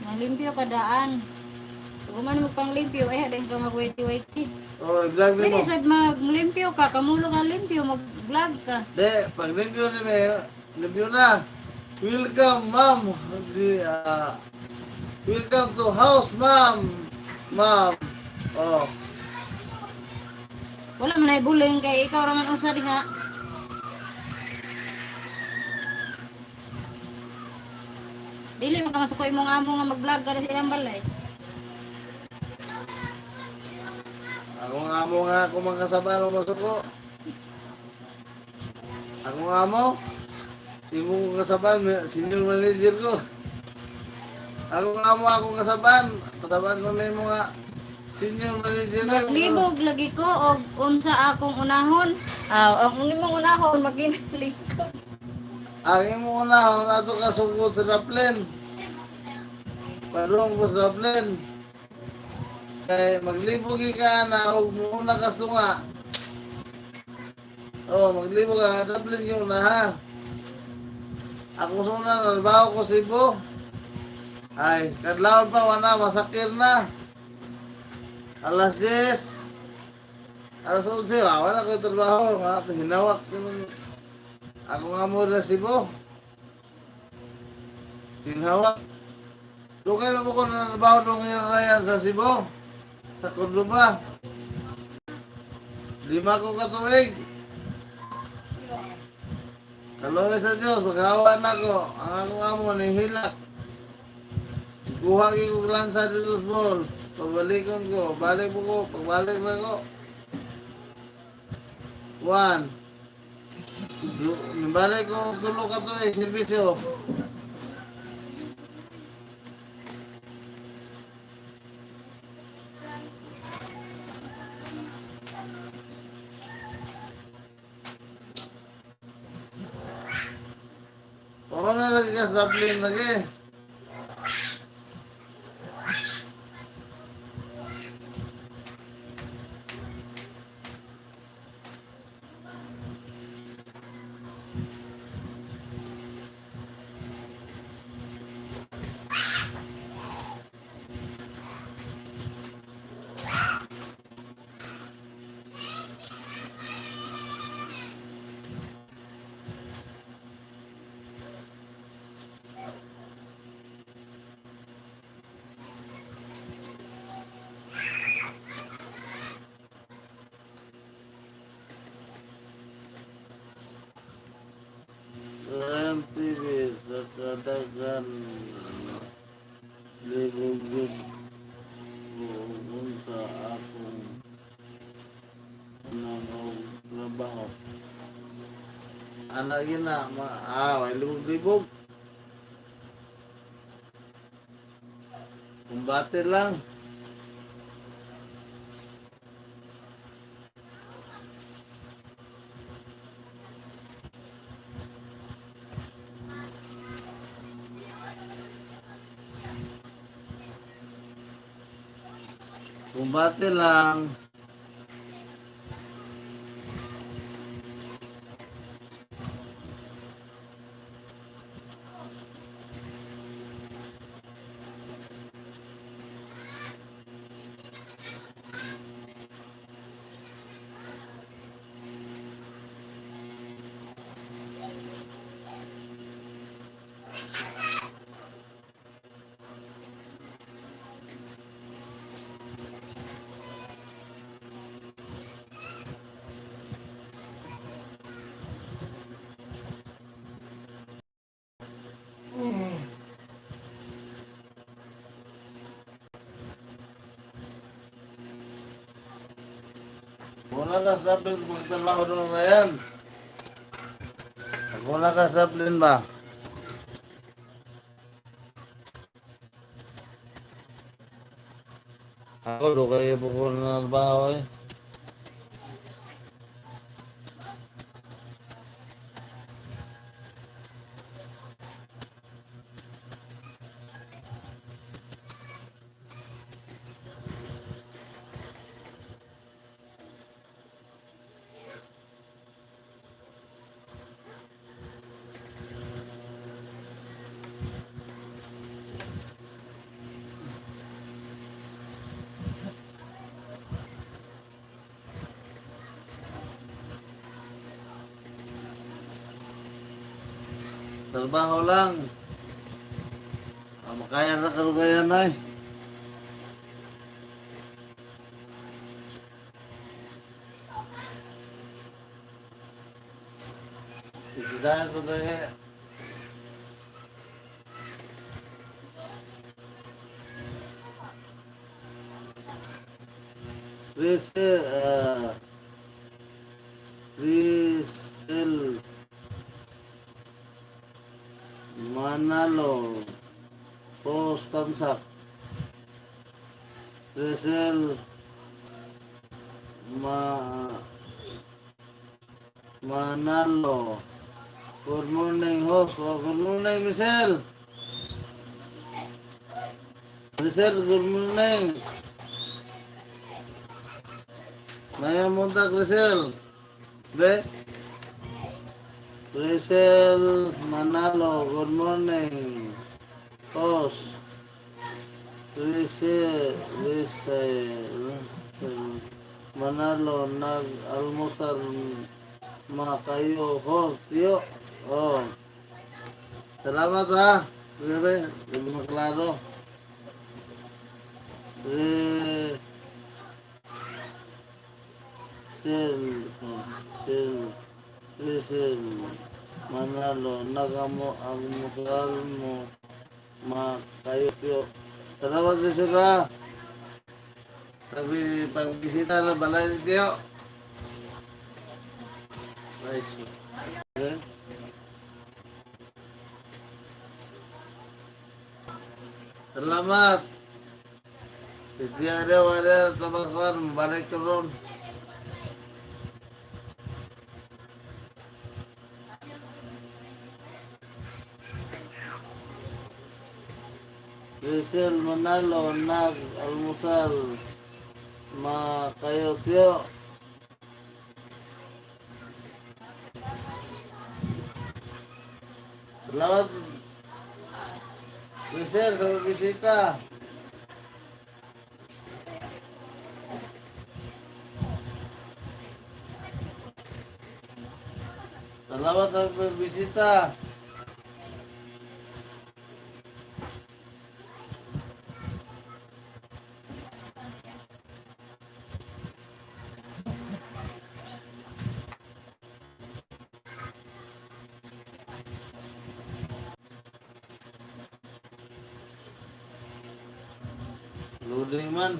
Mang limpyo ka daan. Kung man mo pang limpyo, din ka mag-waiti-waiti. Oh, vlog Pwede mo. sad mag-limpyo ka, kamulo ka limpyo, mag-vlog ka. De, pag review ni me, review na. Welcome, ma'am. Welcome to house, ma'am. Ma'am. Oh. Wala man ay bullying kay ikaw raman usa diha. Dili man ka masuko imong amo nga mag-vlog ka sa ilang balay. Ako nga mo nga ako mga kasabano masuko. Ako nga mo. Di mo ko kasaban, senior manager ko. Ako nga mo akong kasaban. Kasaban ko na yung mga senior manager ko. Maglibog lagi ko og unsa akong unahon. Ang imong unahon maginalik ko. Ang imo unahon ato ka sugod sa Raplen. Padung ko sa Raplen. Kay maglibog ka na og muna ka sunga. Oh, maglibog ka Raplen yung na ha. Ako suna nalbaho ko Cebu. Ay, kadlawon pa wana masakir na. Alas 10. Alas 11, wala ko trabaho, hinawak yung ako nga mo na Cebu. Hinawak. Doon kayo mo ko na nabaho nung yan sa Cebu. Sa Cordoba. 5 ko katuig. Kaloy sa Diyos, maghawa na ko. Ang ako nga mo, nihilak. Kuha ko lansa dito sa ball. Pabalikon ko. Balik mo ko. Pagbalik na ko. 1. Balik ko tulo ka to servisyo. Ako na lagi ka sa plane lagi. trabaho. Anak yun na, may libog-libog. Kumbate lang. Kumbate lang. Wala ka sablin magtrabaho doon na yan. Wala ka sablin ba? Ako do kayo pukul na trabaho eh. Trabaho lang. Makaya na kalugayan ay. Isidahan ko tayo. Rizal Manalo Postansak Rizal Manalo. Good morning, host. Oh, good morning, Michelle. Michelle, good morning. Maya Muntak, Rizal. Be? Rizal Manalo, good morning. Host. Rizal Manalo, nag-almusal mga kayo. Host, yo. Oh. Salamat ha. Sige, hindi mo klaro. Rizal Manalo, nag-almusal mo mga kayo. Salamat Rizal ha. Sabi, pag-bisita na balay ni Tiyo. Nice. Okay. Salamat. Si Tiyo ada tabangkan, balik turun. Rizal Manalo, nag-almusal mga kayo Tiyo. Salamat Rizal sa bisita. Salamat sa bisita. Loading man.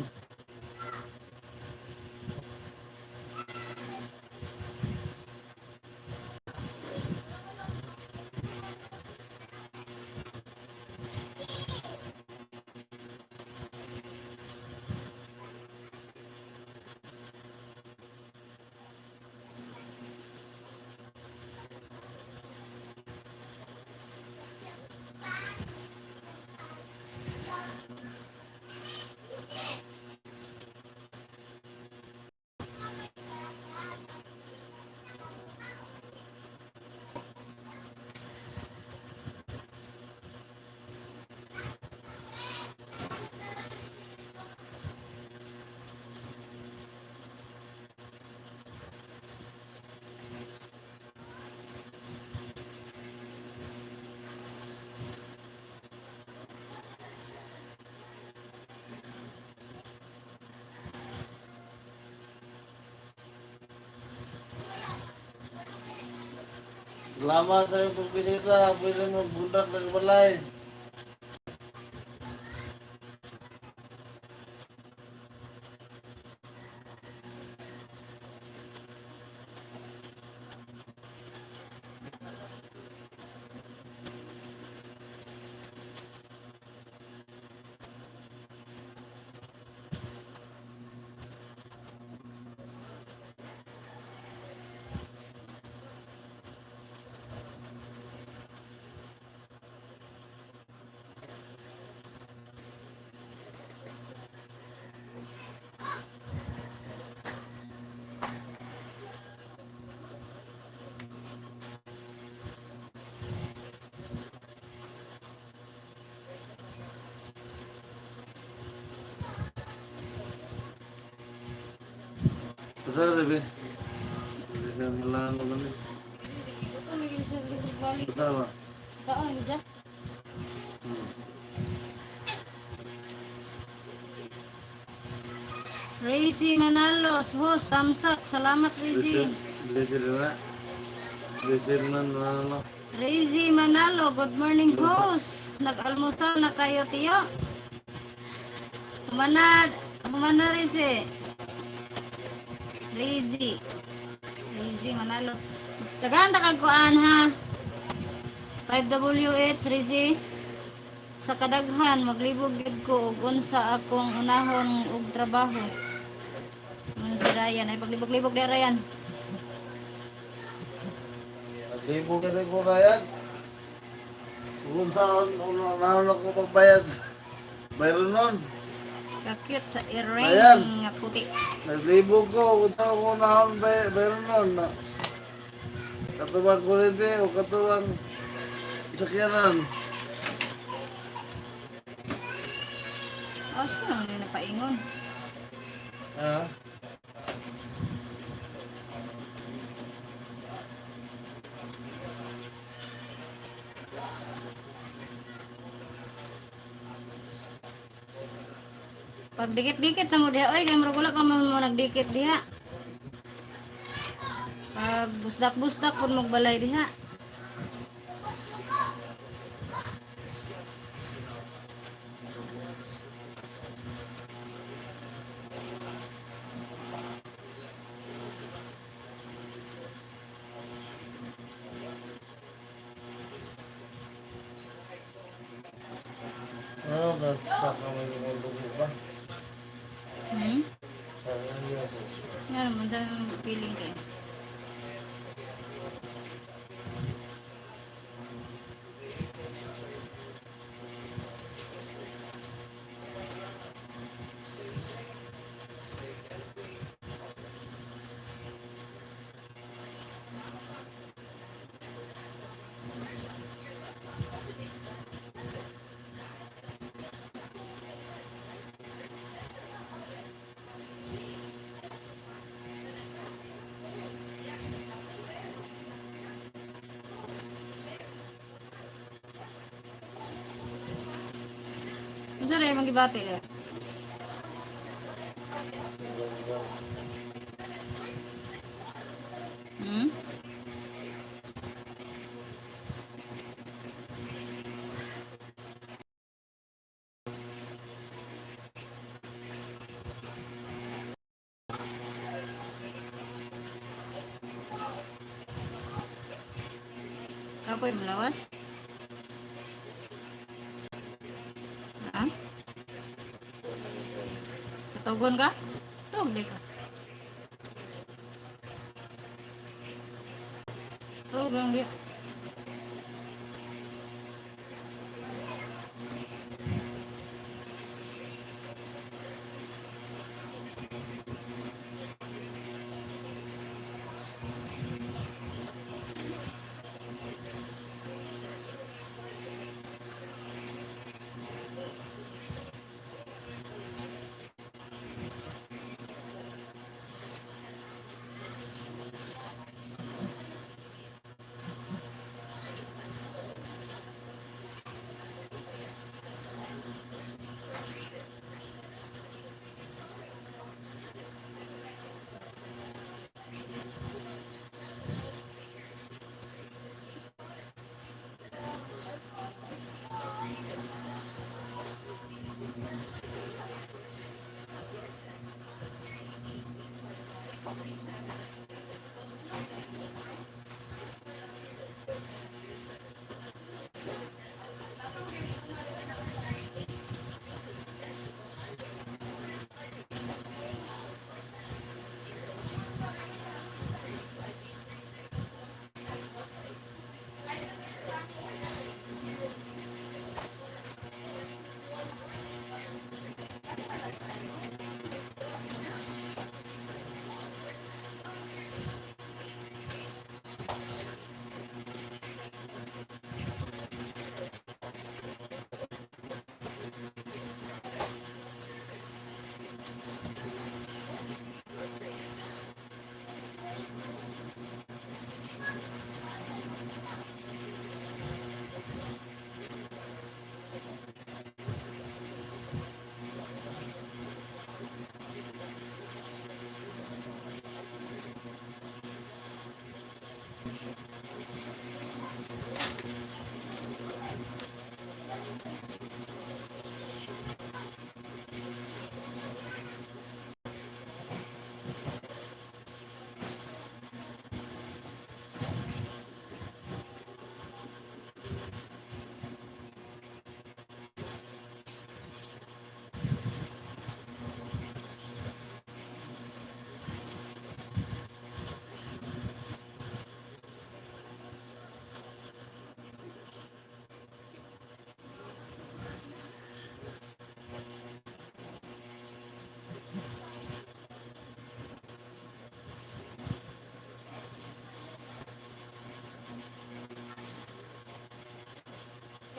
Salamat sa iyong pagbisita. Pwede mo bundak ng balay. Betul, Bebe. Tidak melang naman eh. Ito, may ginisip dito balik. Betul, Pak. Saan, Liza? Razy Manalos, host, thumbs up. Salamat, Razy. Lisir na. Lisir na ano. Razy Manalo, good morning, host. Nag-almusal na kayo, tiyo. Kumana, Razy. Razy Manalo. Tagaan takagkuan, ha? 5WH, Razy. Sa kadaghan, maglibog gid ko ug unsa akong unahon og trabaho. Si Ryan, ay paglibog-libog di Ryan. Libo ka rin ko na yan. Kung saan unahan ako pagbayad. Mayroon nun. Kakute sa Ayan. earring nga puti. Naglibo ko. Kung saan unahan mayroon nun. Katubang kurente o katubang sakyanan. Asa nang nila paingon. Ha? Pag dikit-dikit sa mo diha, oy, kay murag wala ka man mo nagdikit diha. Pag busdak-busdak pud magbalay diha. Ano ba? Saka may lumo ba? Hmm? Saka niya po. Nga naman, dahil feeling kayo. Unsa rin yung gibati eh? Hmm? Kapoy malawas? Ha? Katugon ka? Tug di ka. Tug lang di.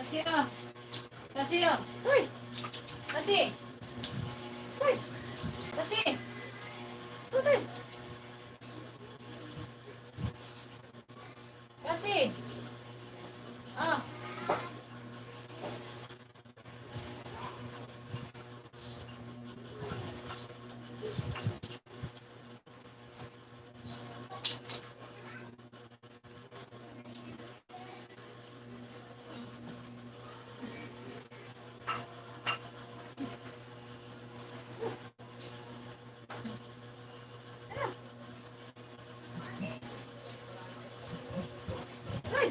Kasi ah. Kasi ah. Uy! Kasi! Uy! Kasi! Uy! Kasi! Ah! Uy!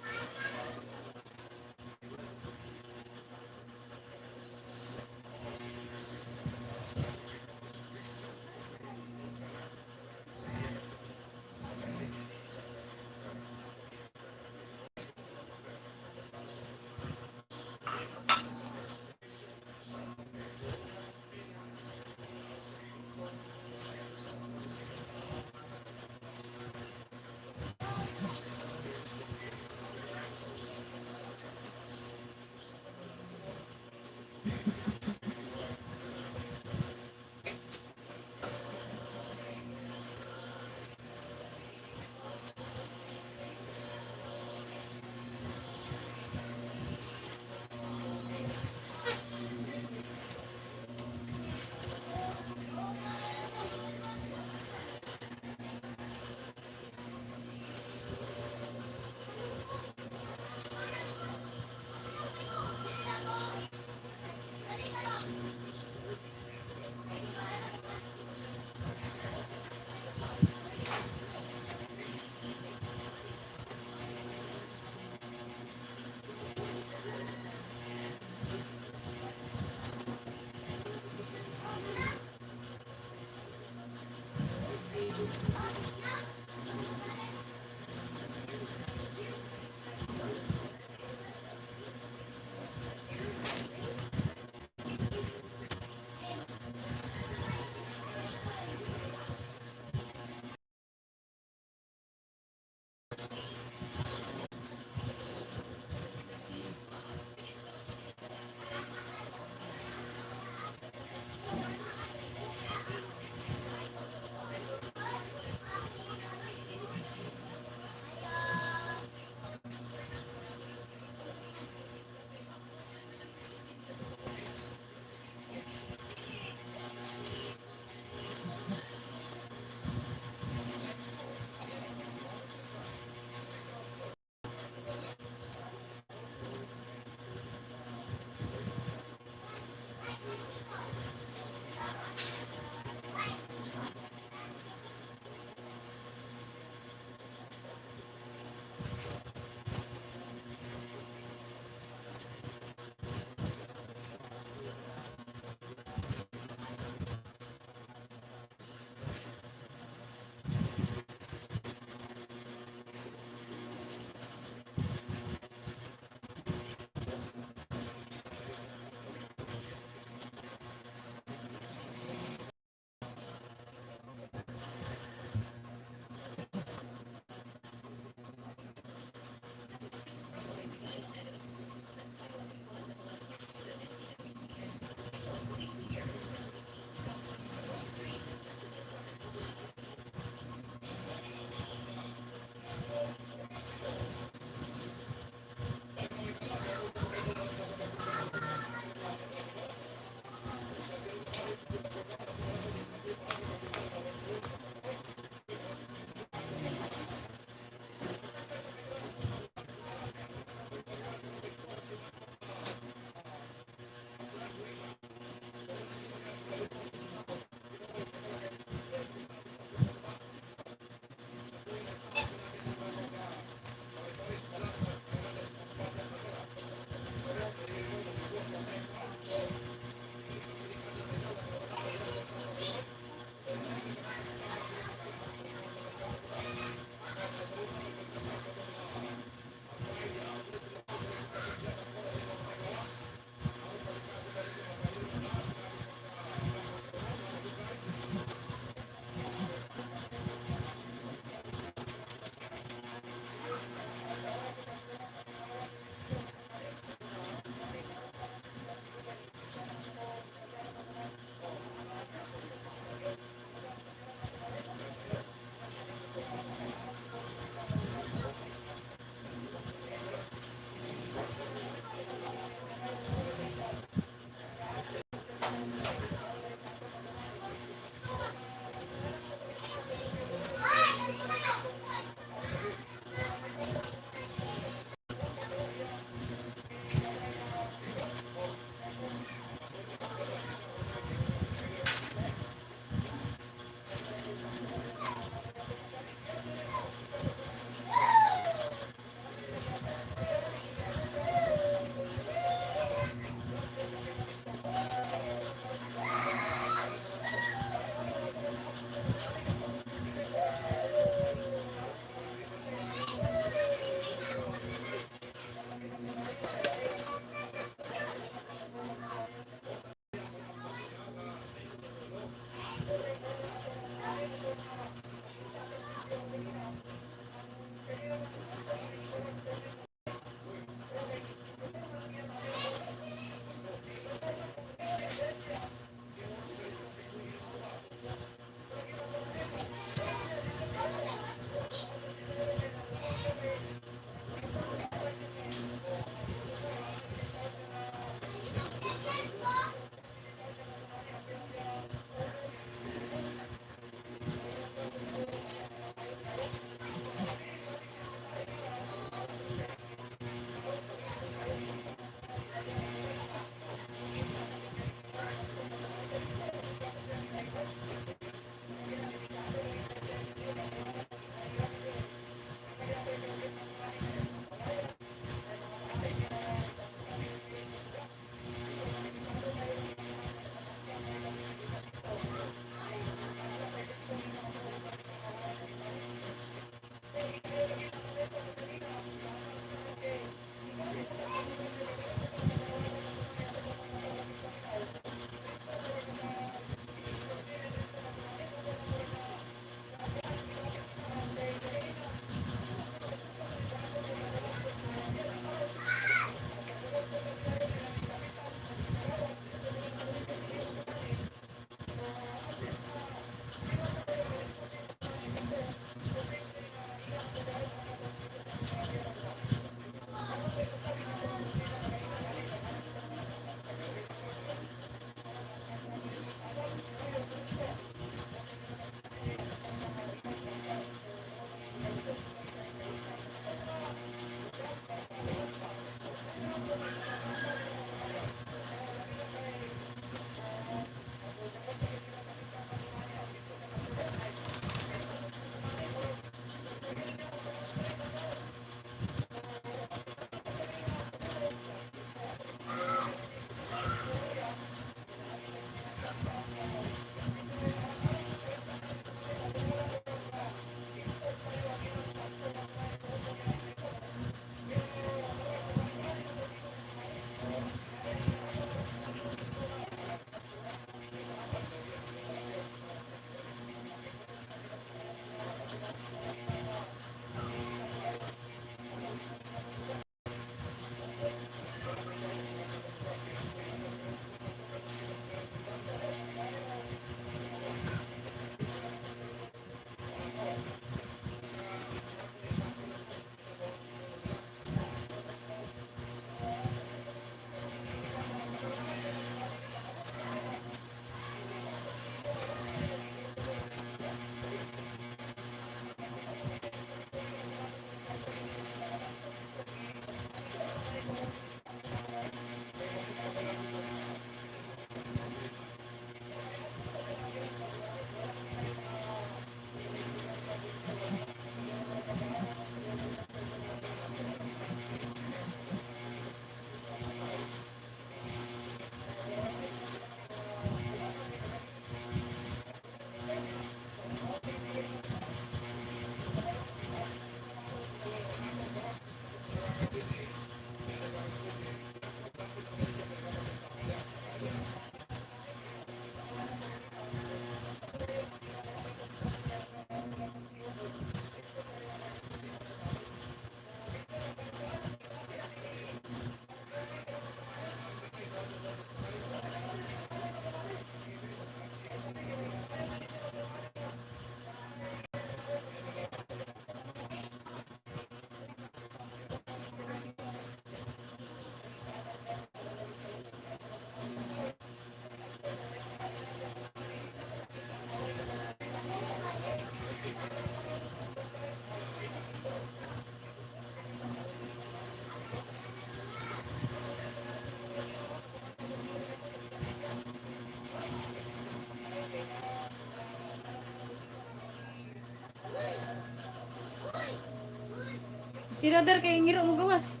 Si Radar kay ngiro mo gawas.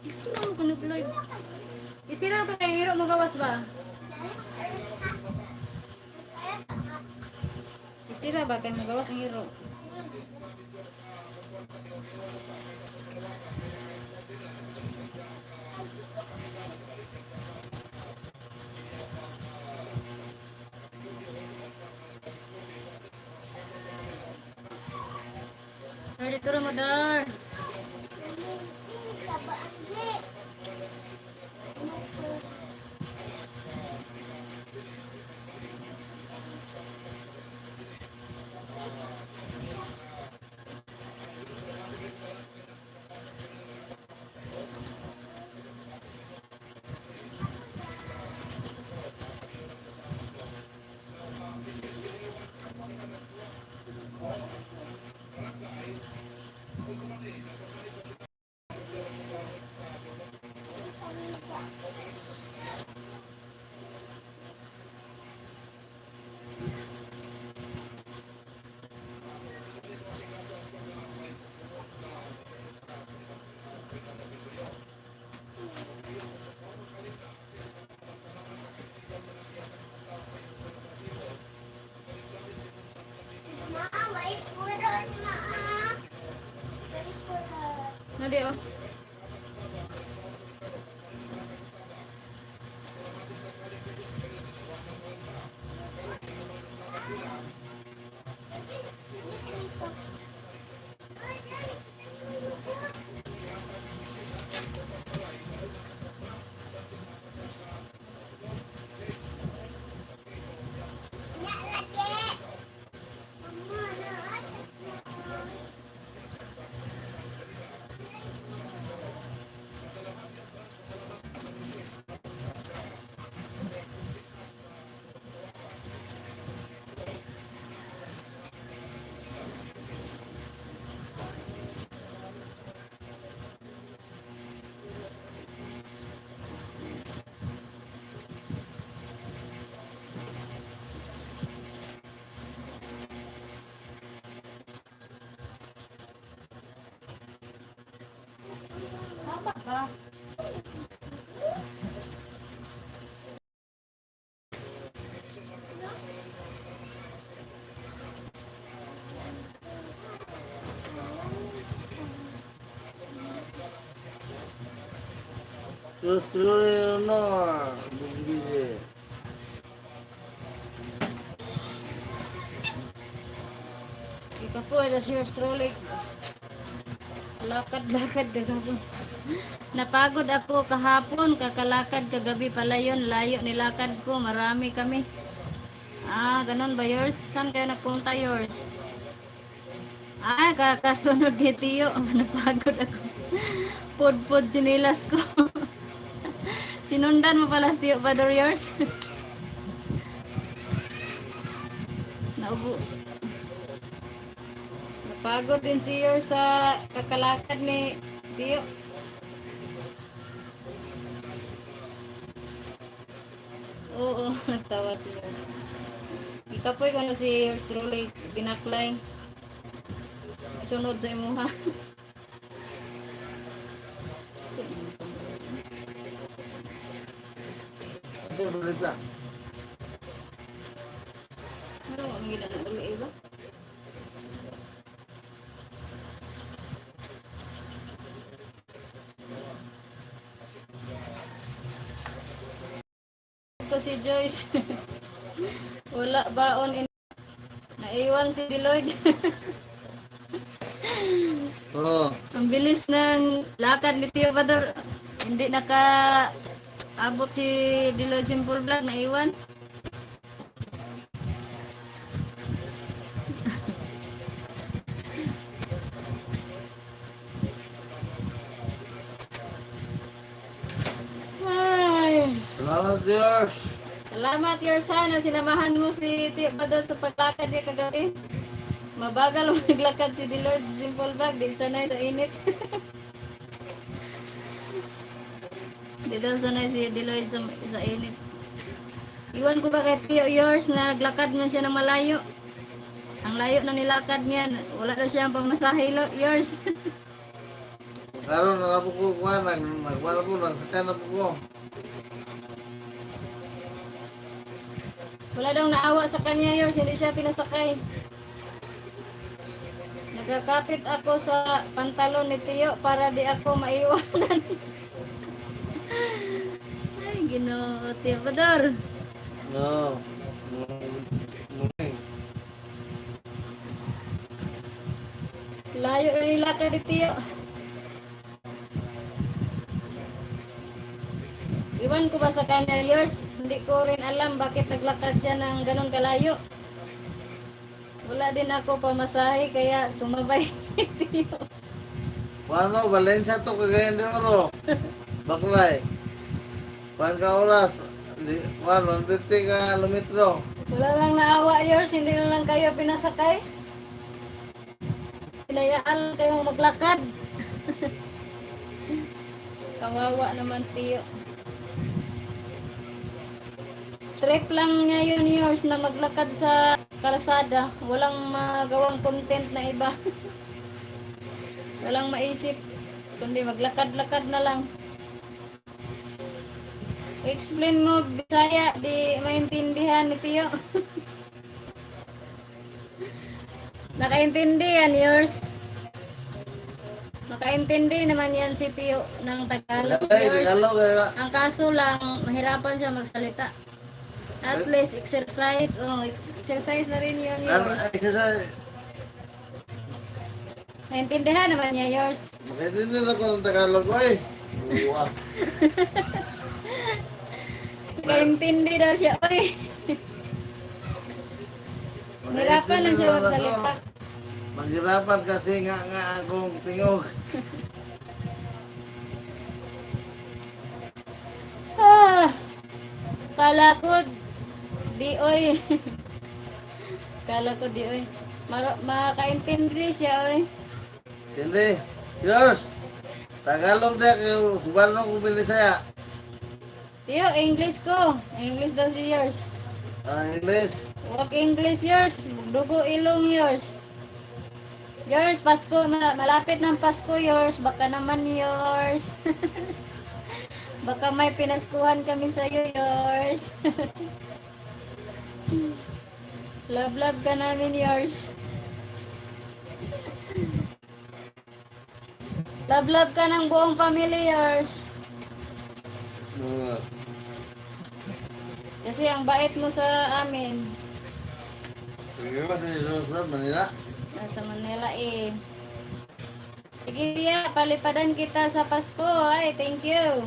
Ito lang kunot live. Isira to kay ngiro mo gawas ba? Isira ba kay mo gawas ang ngiro? Dar dito ra mo dar. Nadi oh. Sama ka. Terus no, bumbu Ikaw po, that's your stroller. Lakad-lakad kagapon. Napagod ako kahapon, kakalakad kagabi pala yun. Layo nilakad ko, marami kami. Ah, ganun ba yours? Saan kayo nagpunta yours? Ah, kakasunod ni Tiyo. Napagod ako. Pud-pud sinilas ko. Sinundan mo pala si Tiyo Pador yours? Naubo. Napagod din si yours sa kakalakad ni Tiyo. Oo, nagtawa si yours. Ikapoy ko na si yours truly binaklay. Sunod sa imo ha. Kasi balita. Ano ang gina na uli iba? Ito si Joyce. Wala baon in naiwan si Deloitte. Oo. Ang bilis ng lakad ni Tio Pador. Hindi naka abot si Deloitte Simple Vlog, naiwan. Ay. Salamat Diyos. Salamat your son na sinamahan mo si Tio Pador sa paglakad niya kagabi. Mabagal maglakad si Deloitte Simple Vlog, di sanay sa init. Di daw sanay si Deloitte sa init. Iwan ko ba kay Tio yours na naglakad man siya ng malayo. Ang layo na nilakad niya, wala na siyang pamasahe yours. Karon na po ko kuha, nagwala po, nagsakay na po ko. Wala daw naawa sa kanya, Yors. Hindi siya pinasakay. Nagkakapit ako sa pantalon ni Tiyo para di ako maiwanan. Ay, Ginoo, Tiyo Pador. No. Layo rin yung lakad ni Tiyo. Iwan ko ba sa kanya, Yors? Hindi ko rin alam bakit naglakad siya ng ganun kalayo. Wala din ako pamasahe kaya sumabay Tiyo. Paano, Valencia to Cagayan de Oro. Baklay. Kuhan ka oras. Kuhan, 150 ka kilometro. Wala lang naawa, Yors. Hindi na lang kayo pinasakay. Pinayaan lang kayo maglakad. Kawawa naman si Tiyo. Trip lang niya yun, Yors, na maglakad sa kalsada. Walang magawang content na iba. Walang maisip. Kundi maglakad-lakad na lang. Explain mo, Bisaya, di maintindihan ni Tiyo. Nakaintindi yan, Yors. Nakaintindi naman yan si Tiyo ng Tagalog, Ay, Yors. Tagalog kaya. Ang kaso lang, mahirapan siya magsalita. At least exercise. Oh, exercise na rin yun, Ano, Yors. ay, kasi, Naintindihan naman niya, Yors. makitindi na ko ng Tagalog ko eh. Uwa. Nakaintindi daw siya. Oy. Mahirapan lang siya magsalita. Maghirapan kasi nga akong tingog. Ah, kala ko di oy. Kala ko di oy. Makaintindi siya oy. Hindi. Yos. Tagalog na kayo. Subano ko Binisaya. Tiyo, English ko. English daw si yours. English. Walk English yours. Dugo ilong yours. Yours, Pasko. Malapit ng Pasko yours. Baka naman yours. Baka may pinaskuhan kami sa'yo yours. Love ka namin yours. Love ka ng buong family yours. Kasi ang bait mo sa amin. Sige ba sa Rosebud, Manila? Nasa Manila eh. Sige Tia, palipadan kita sa Pasko. Ay, thank you.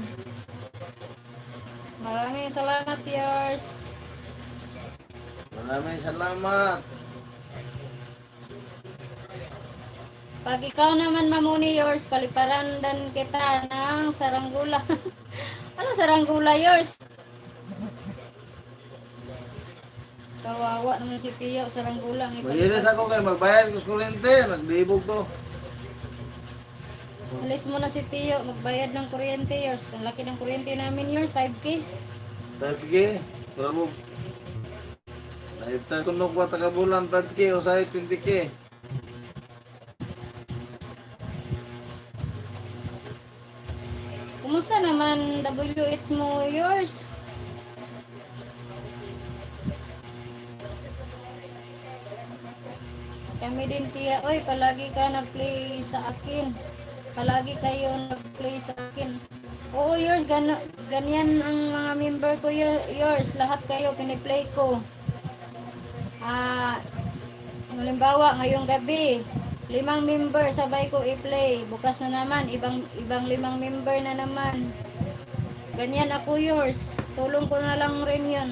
Maraming salamat yours. Maraming salamat. Pag ikaw naman mamuni yours, paliparandan kita ng saranggula. Ano saranggula yours? Kawawa naman si Tiyo, saranggula. Magilis ako kay magbayad ko sa kurente. Naglibog ko. Alis mo na si Tiyo, magbayad ng kuryente yours. Ang laki ng kuryente namin yours, 5K. 5K. Pero naibtay tunog ba tagabulan 5K o sa 20K. Kumusta naman WH mo yours? Kami din Tia, oy, palagi ka nag-play sa akin. Palagi kayo nag-play sa akin. Oo, yours, ganyan ang mga member ko, yours. Lahat kayo piniplay ko. Halimbawa, ngayong gabi, 5 member sabay ko i-play. Bukas na naman, ibang 5 member na naman. Ganyan ako, yours. Tulong ko na lang rin yan.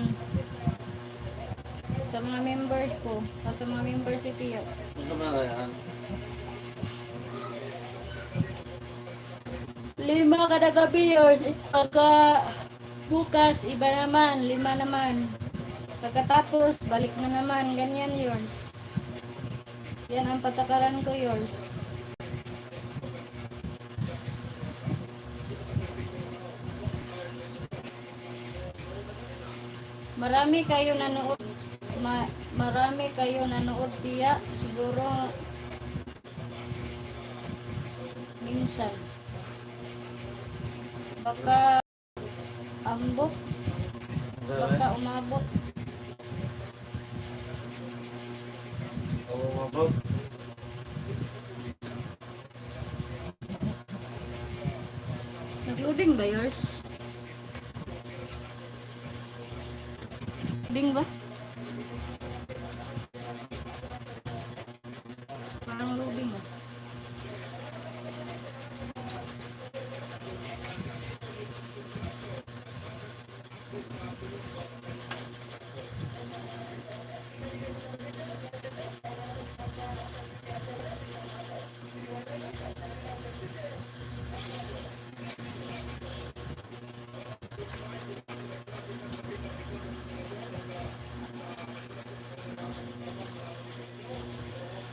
Sa mga members ko, sa mga members ni Tiyo. Ano ba na yan? 5 kada gabi yours. Pagka bukas, iba naman, 5 naman. Pagkatapos, balik na naman, ganyan yours. Yan ang patakaran ko yours. Marami kayo nanood. Marami kayo nanood Tia. Siguro minsan. Baka ambot, baka umabot. Oo, mabot. Nag-loading ba yours? Loading ba? Parang loading ba?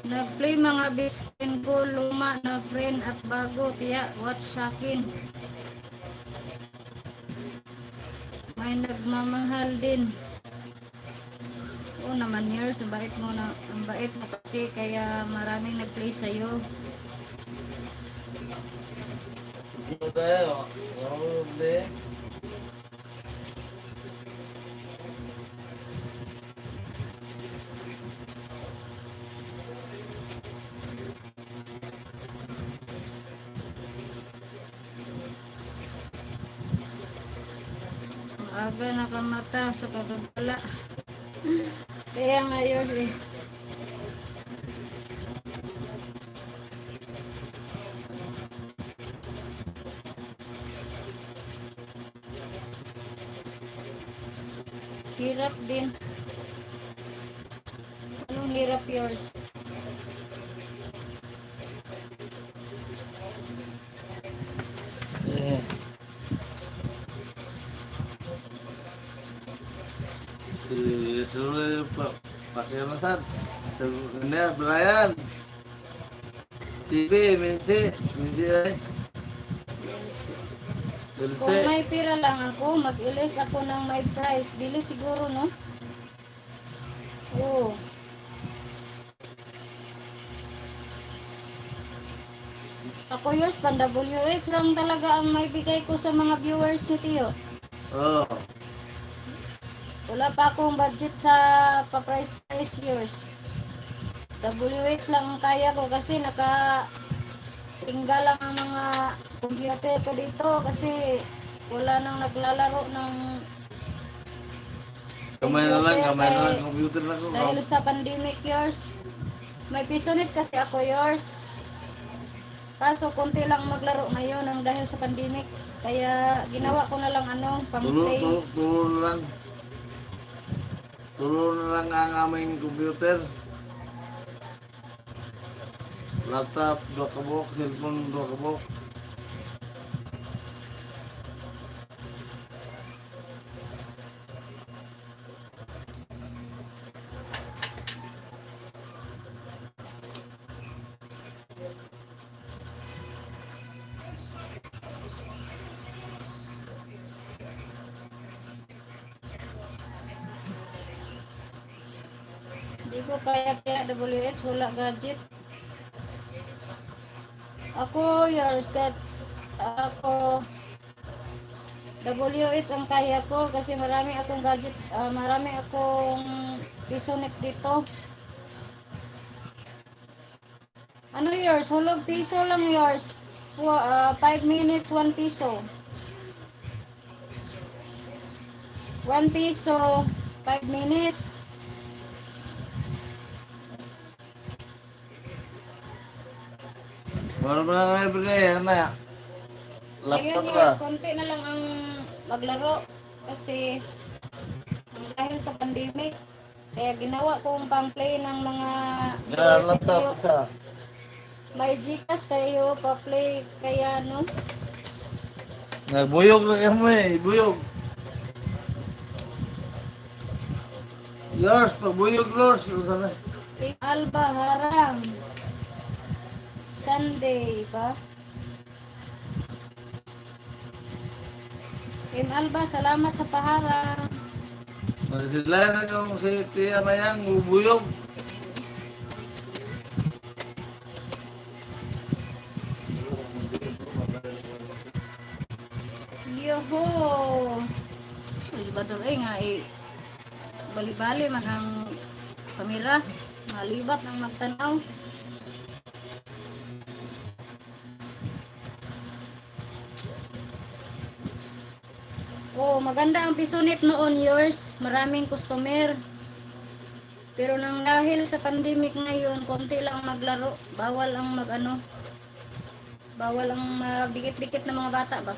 Nag-play mga best friend ko, luma na friend at bago, tiya, watch sakin. May nagmamahal din. Oo naman yours, ang bait mo na, ang bait mo kasi kaya maraming nag-play sa'yo. Hindi tayo. Oo, hindi. Aga nakamata sa kagagala. Kaya nga yours eh. Hirap din. Anong hirap yours? Eh. Suruh pakai alasan. Sebenarnya Brian. TV, Minsi, Kung may pira lang ako, mag-ilis ako ng may price. Bili siguro, no? Oo. Ako yours, pan WH lang talaga ang may bigay ko sa mga viewers ni Tio. Oh, Wala pa akong budget sa pa-price yours. WH lang ang kaya ko kasi tinggal lang ang mga computer ko dito kasi wala nang naglalaro ng kamay na lang, computer na ko. dahil sa pandemic yours. May pisonit kasi ako yours. Kaso konti lang maglaro ngayon ang dahil sa pandemic. Kaya ginawa ko na lang pang-play. Turo na lang ang aming computer. Laptop, 2 kabok, cellphone, 2 kabok. Hindi ko kaya WH, wala gadget. Ako, yours, ako, WH ang kaya ko kasi marami akong gadget, marami akong pisonet dito. Ano yours? Hulog piso lang yours. 5 minutes, 1 piso. 1 piso, 5 minutes. Baru na everyday, na. Laptop Ngayon na. yours, konti na lang ang maglaro kasi dahil sa pandemic. Kaya ginawa kong pang-play ng mga Ya, laptop video. sa. May Gcash kayo pa-play kaya no. Nagbuyog na kami, buyog. Yours, pagbuyog, Lors. Sana. Team Alba Harang. Sunday ba? Team Alba, salamat sa paharang. Sila na yung si Tia Mayang, buyog. Yoho! Libat eh nga eh. Bali-bali man ang kamera. Malibat ng magtanaw. Oh, maganda ang pisonit noon, yours. Maraming customer. Pero nang dahil sa pandemic ngayon, konti lang maglaro. Bawal ang mag-ano. Bawal ang mabikit-bikit ng mga bata ba?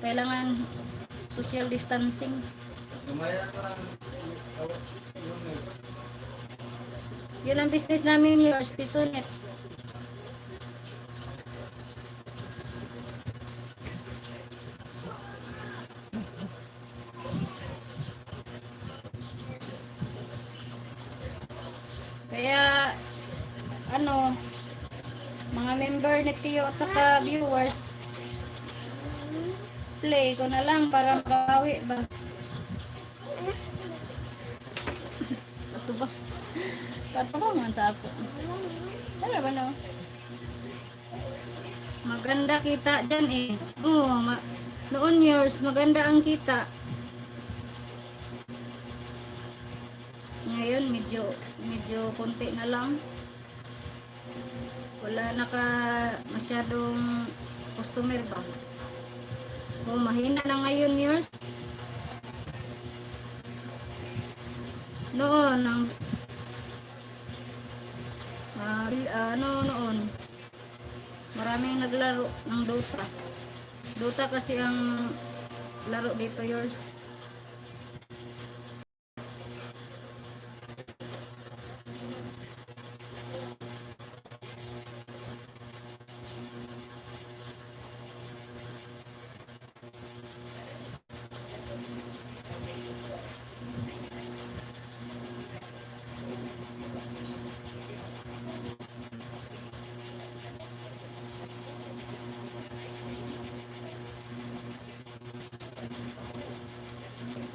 Kailangan social distancing. Lumaya ka lang. Yun ang business namin, yours. Pisonit. Kaya, ano, mga member ni Tio at saka viewers, play ko na lang para makawi ba? Ito ba? Ito ba man sa ako? Ano ba no? Maganda kita dyan eh. Oo, noon years, maganda ang kita. Ngayon, medyo konti na lang. Wala na ka masyadong customer ba? O, mahina na ngayon years. Noon, noon, maraming naglaro ng Dota. Dota kasi ang laro dito yours.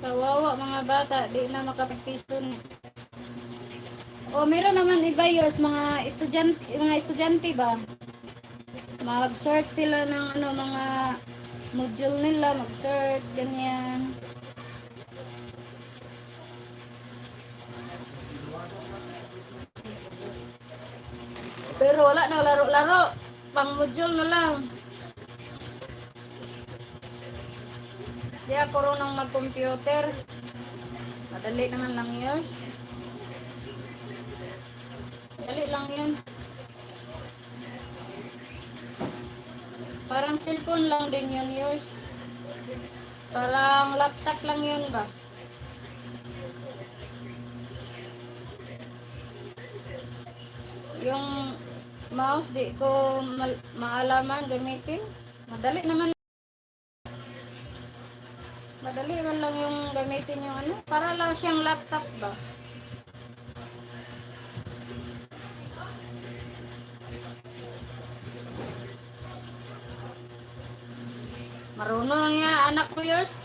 Kawawa mga bata, di na makapagpison. O meron naman iba yours, mga estudyante ba? Mag-search sila ng ano, mga module nila, mag-search, ganyan. Pero wala na laro-laro, pang module na lang. Di ako runang mag-computer. Madali naman lang yours. Dali lang yun. Parang cellphone lang din yun yours. Parang laptop lang yun ba? Yung mouse di ko maalaman gamitin. Madali naman. Madali man lang yung gamitin yung ano. Para lang siyang laptop ba? Marunong nga anak ko yours.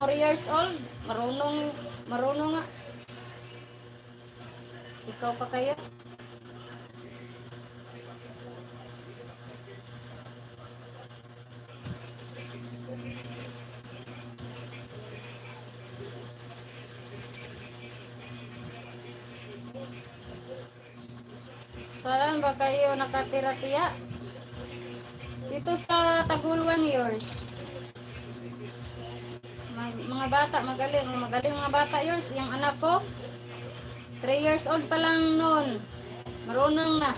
4 years old. Marunong nga. Ikaw pa kaya? Saan ba kayo nakatira tiya? Dito sa Taguluan yours. Mga bata, magaling mga bata yours. Yung anak ko, 3 years old pa lang noon. Marunong na.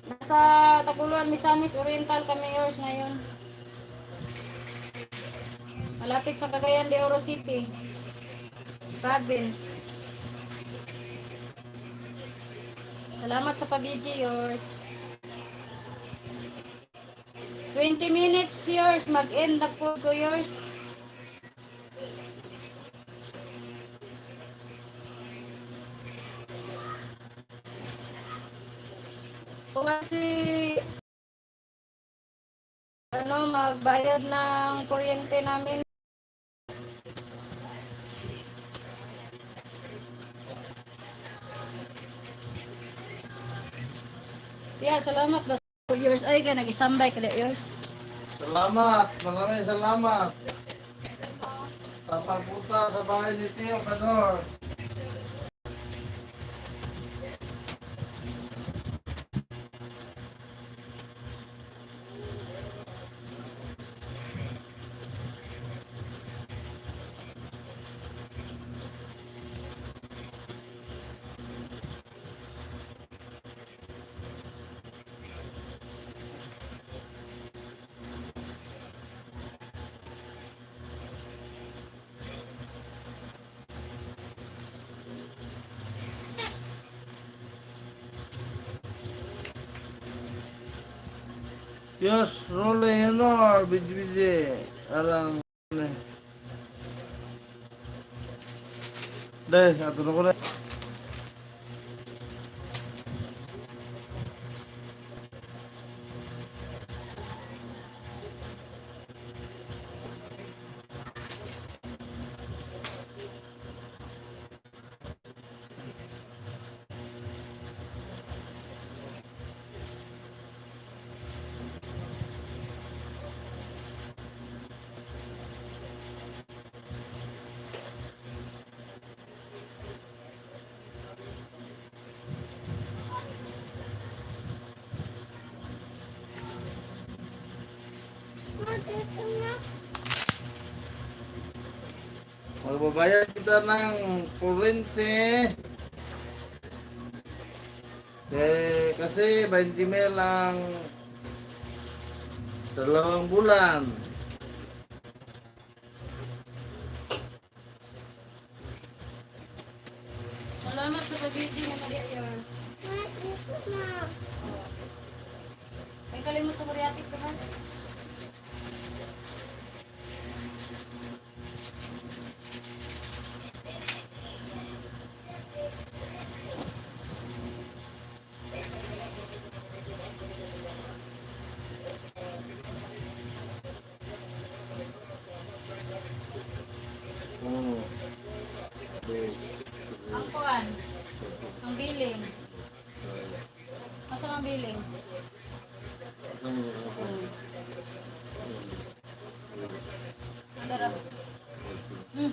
Nasa Taguluan, Misamis Oriental kami yours ngayon. Malapit sa Cagayan de Oro City. Province. Salamat sa pabiji yours. 20 minutes yours. Mag-end na po ko yours. Kung kasi magbayad ng kuryente namin. Yeah, salamat ba yours. Ay, ka nag-standby ka yours. Salamat. Maraming salamat. Sa pagpunta sa bahay ni Tio Kanor. Diyos, rolling Honor, biji-biji. Arang, deh, atur ko na. Magbabayad kita ng kurente. Kasi 20 mil ang 2 bulan. Salamat sa pag-video ni Maria yours. May kalimut sa Koreatic ka ba? Hmm. Ang kuan. Ang billing. Masa ang billing? Ang darap. Hmm.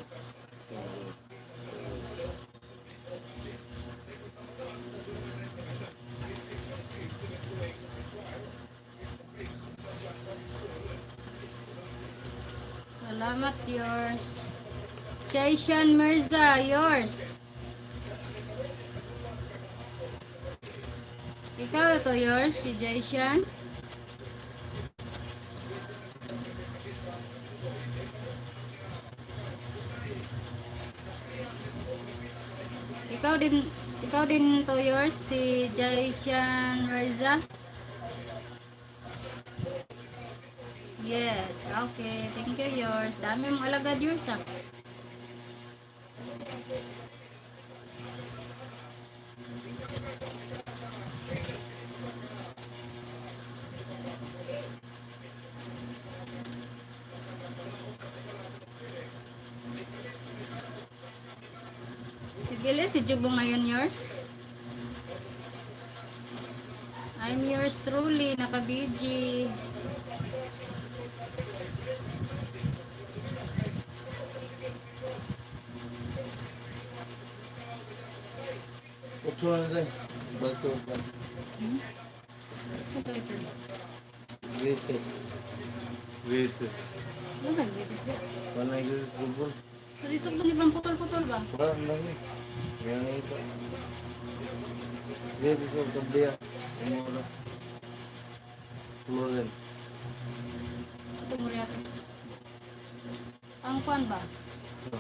Salamat yours. Jaishan Mirza, yours. Ikaw ito yours, si Jaishan. Ikaw din to yours, si Jaishan Mirza. Yes, okay. Thank you yours. Dami mong alagad yours ah. Sige, si Jubo ngayon yours. I'm yours truly, naka-BG. Ocho na rin. Bato ka. Grete. Grete. Ano ba, greatest day? Panay ka sa kubol. Dito ba ibang putol-putol ba? Parang lagi. Yan nga ito. Grete sa tabliya. Umura. Umura rin. Ito mo rin. Ang kuan ba? So.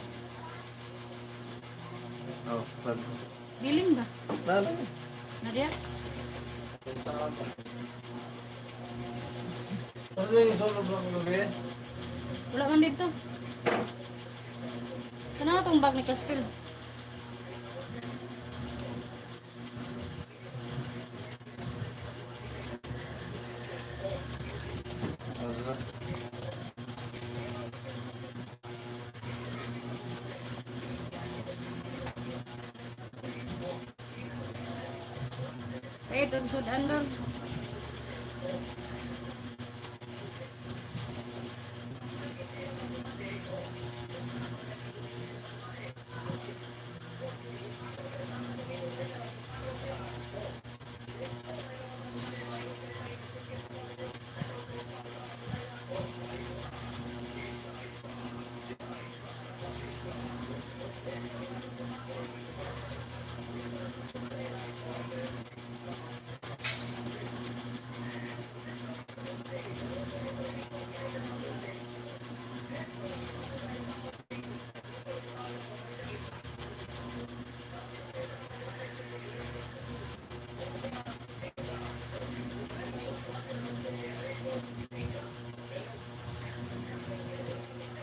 Oh, pan. Biling ba? Lalo. Nadia? Ano yung solo ng gabi? Wala man dito. Kana itong bag ni Caspil? Ito, sudan doon.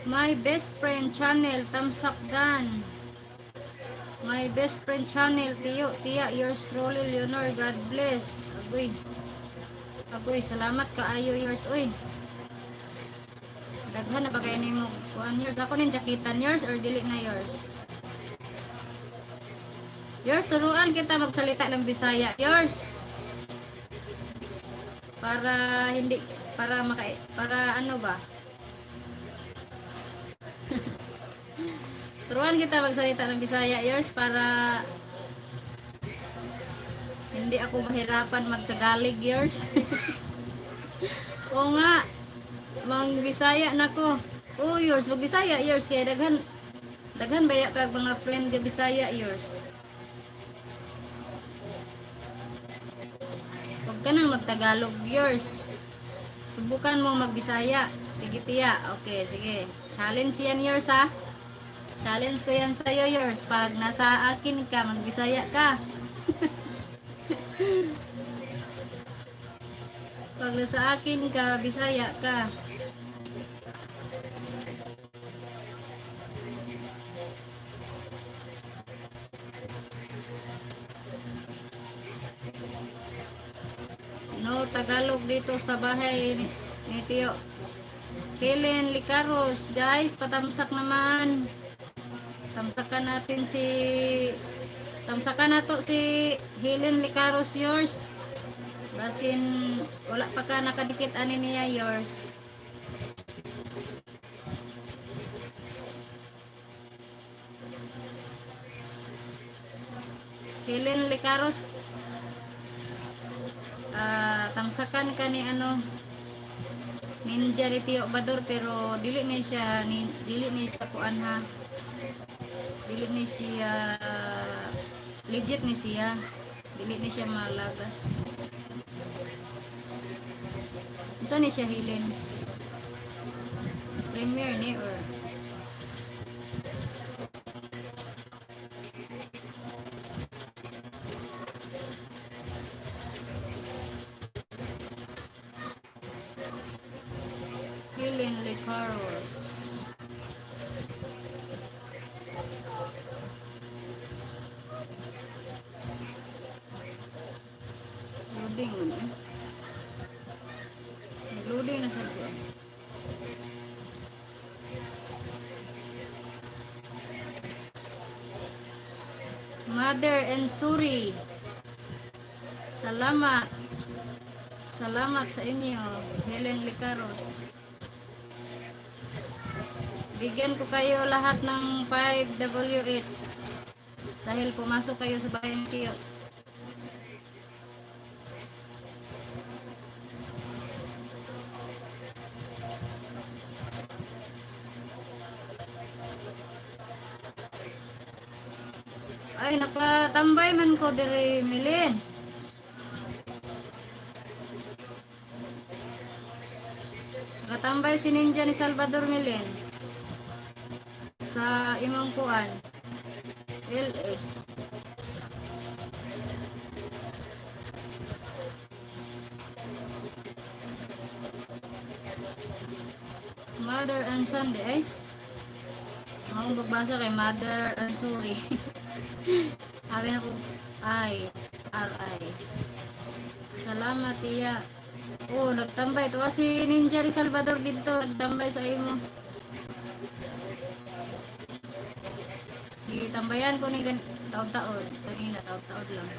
My best friend channel, Tamsak Dan. My best friend channel, Tiyo, Tia, yours truly, Leonor, God bless. Agoy, agoy, salamat kaayo yours, uy. Daghan na ba kayo ni mo, 1 years? Ako nin jakitan yours or dili na yours? Yours, turuan kita magsalita ng Bisaya. Yours, para hindi, para ano ba? Turuan kita magsalita ng Bisaya, yours, para hindi ako mahirapan magtagalig, yours. Oo nga, mang Bisaya na ko. Oh, yours, mag Bisaya, yours, kaya daghan baya kag mga friend ga Bisaya, yours. Huwag ka nang magtagalog, yours. Subukan mo magbisaya. Sige, tiya. Okay, sige. Challenge yan, yours, ha? Challenge ko yan sa'yo, yours. Pag nasa akin ka, magbisaya ka. Pag nasa akin ka, bisaya ka. No, Tagalog dito sa bahay ni Tiyo. Helen Licaros, guys, patamsak naman. Tamsakan natin tamsakan nato si Helen Licaros, yours. Basin, wala pa ka nakadikit ani niya, yours. Helen Licaros, tamsakan ka ni ano, Ninja ni Tio Bador, pero dili ni siya kuan, ha. Dili ni siya legit ni siya. Dili ni siya malagas. Unsa ni siya, Helen? Premier ni or Helen Licaros. Loading ano? Loading na sa ko. Mother and Suri. Salamat. Salamat sa inyo, Helen Licaros. Bigyan ko kayo lahat ng 5 WH dahil pumasok kayo sa bahay ng Tiyo. Ay, nakatambay man ko diri, Milin. Nakatambay si Ninja ni Salvador, Milin. Sa imong kuan. LS. Mother and Sunday, ako magbasa kay Mother and Sorry. Sabi na ko, RI. Salamat, tiya. Oh, nagtambay. Ito si Ninja ni Salvador dito. Nagtambay sa imo. Gitambayan ko ni taon-taon. Kanina, taon-taon lang.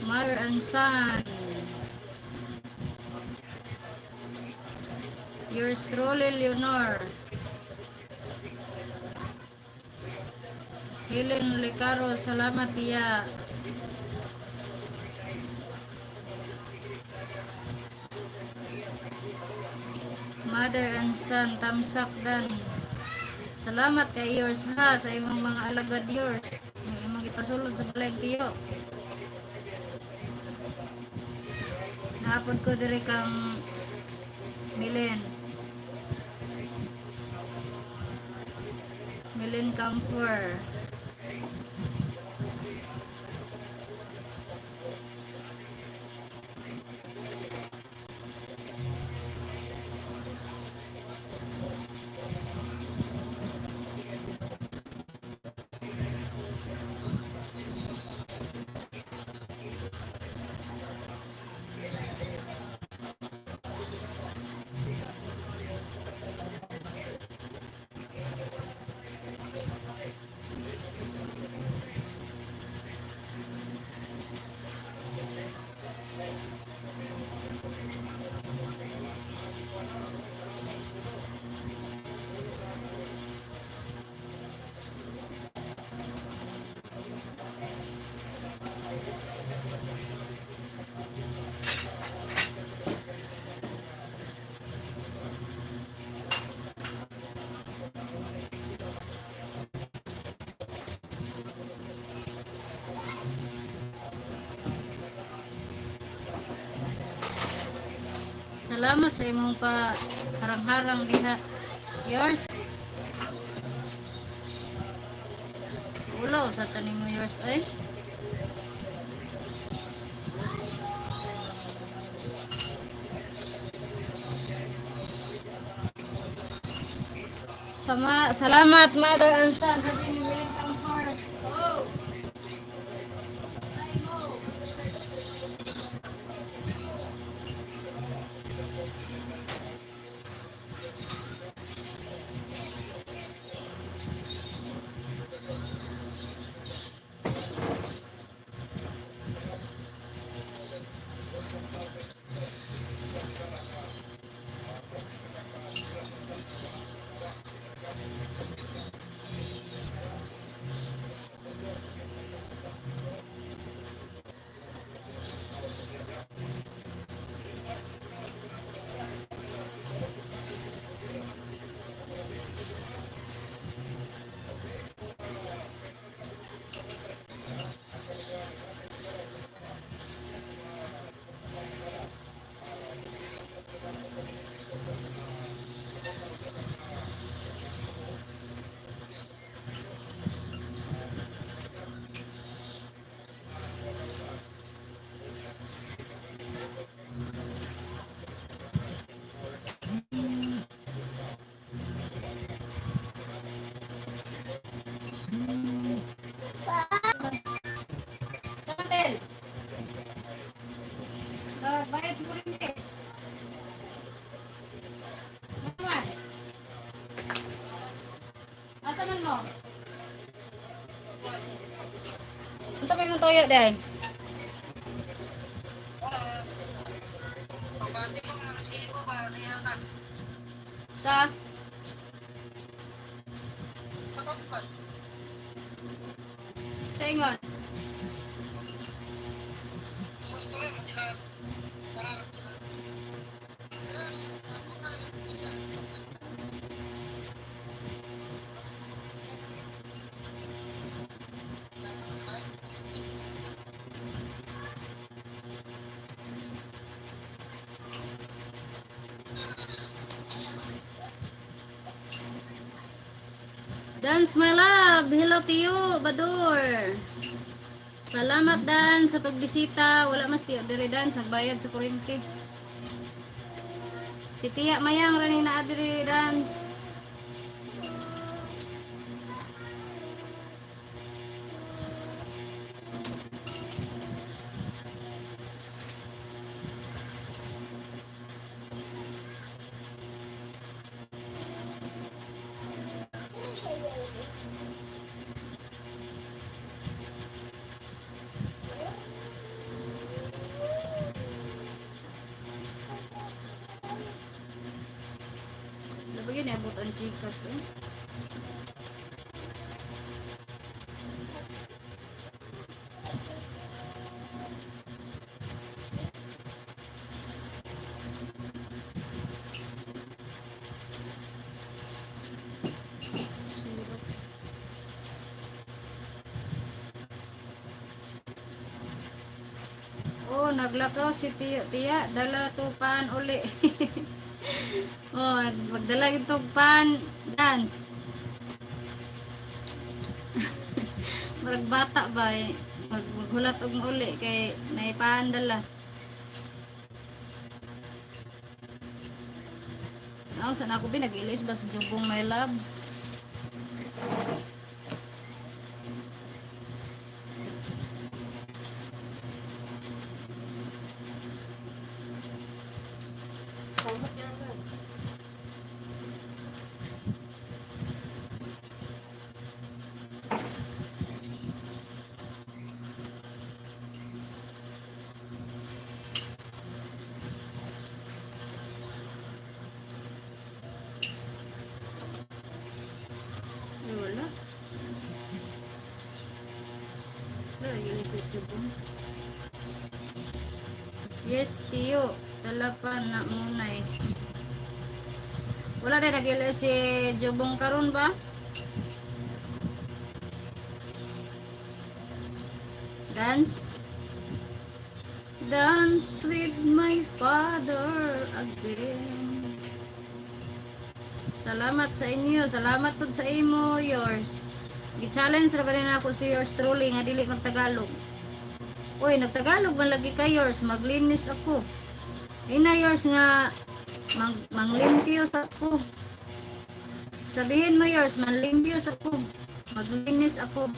Mother and Son. Yours truly, Leonor. Helen Licaros, salamat, tiya. Mother and Son, tamsak dan. Salamat kay yours, ha, sa imong mga alagad, yours. Yung imong ipasulod sa balay Tiyo. Nahapon ko diri kang Milen Camfor. Salamat sa imong pa harang-harang diha. Yours. Ulaw sa tanim mo yours ay. Salamat Mother Ansan sa piniwiling kang heart. Oh. Kamantel. Bayad mo rin eh. Mama. Asa man mo? Ano sabi mo toyo dahil? Sa? Sa ingon? Dance my love. Hello to you, Badur. Salamat Dan sa pagbisita. Wala mas tiyo diri Dan sa bayad sa kuryente. Si Tia Mayang raning na diri dance. Labagyan niya abot ang chikas eh. Oh, naglakaw si Tia, dala to pan uli. Oh, magdala itong pan dance. Marag bata ba eh. Maghulat og uli kay naipan dala. Ako sana ako binag-ilis bas jubong my loves. Ay, wala. Wala, gilis na jubong. Yes, tiyo. Talapan na muna eh. Wala na nag-ilis si jubong karon ba? Dance? dance with my father again. Salamat sa inyo. Salamat po sa imo, yours. Gi-challenge ra ba rin ako si yours truly nga dili magtagalog. Uy, nagtagalog man lagi ka yours. Maglinis ako. Ina yours nga manglimpyo sa ako. Sabihin mo yours, manlimpyo sa ako. Maglinis ako.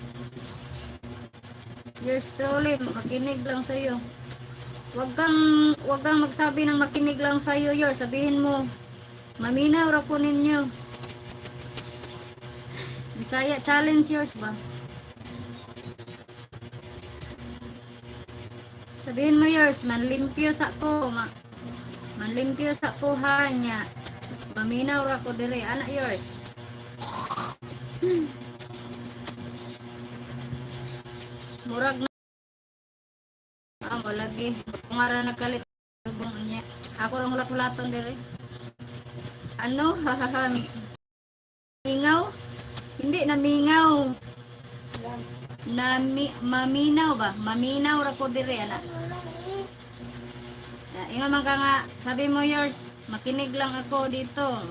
Yours truly, makinig lang sa'yo. Wag kang magsabi ng makinig lang sa'yo, yours. Sabihin mo, maminaw ra ko ninyo. Bisaya challenge yours ba? Sabihin mo yours, manlimpyo sa ko, manlimpyo sa kuha niya. Maminaw ra ko dire, anak yours. Murag na mo lagi. Kung ara nagkalit niya. Ako rang ulat-ulaton dire. Ano? Hahaha. Mingaw? Hindi na mingaw. Maminaw ba? Maminaw ra ko dire ana. Inga man ka nga, sabi mo yours, makinig lang ako dito.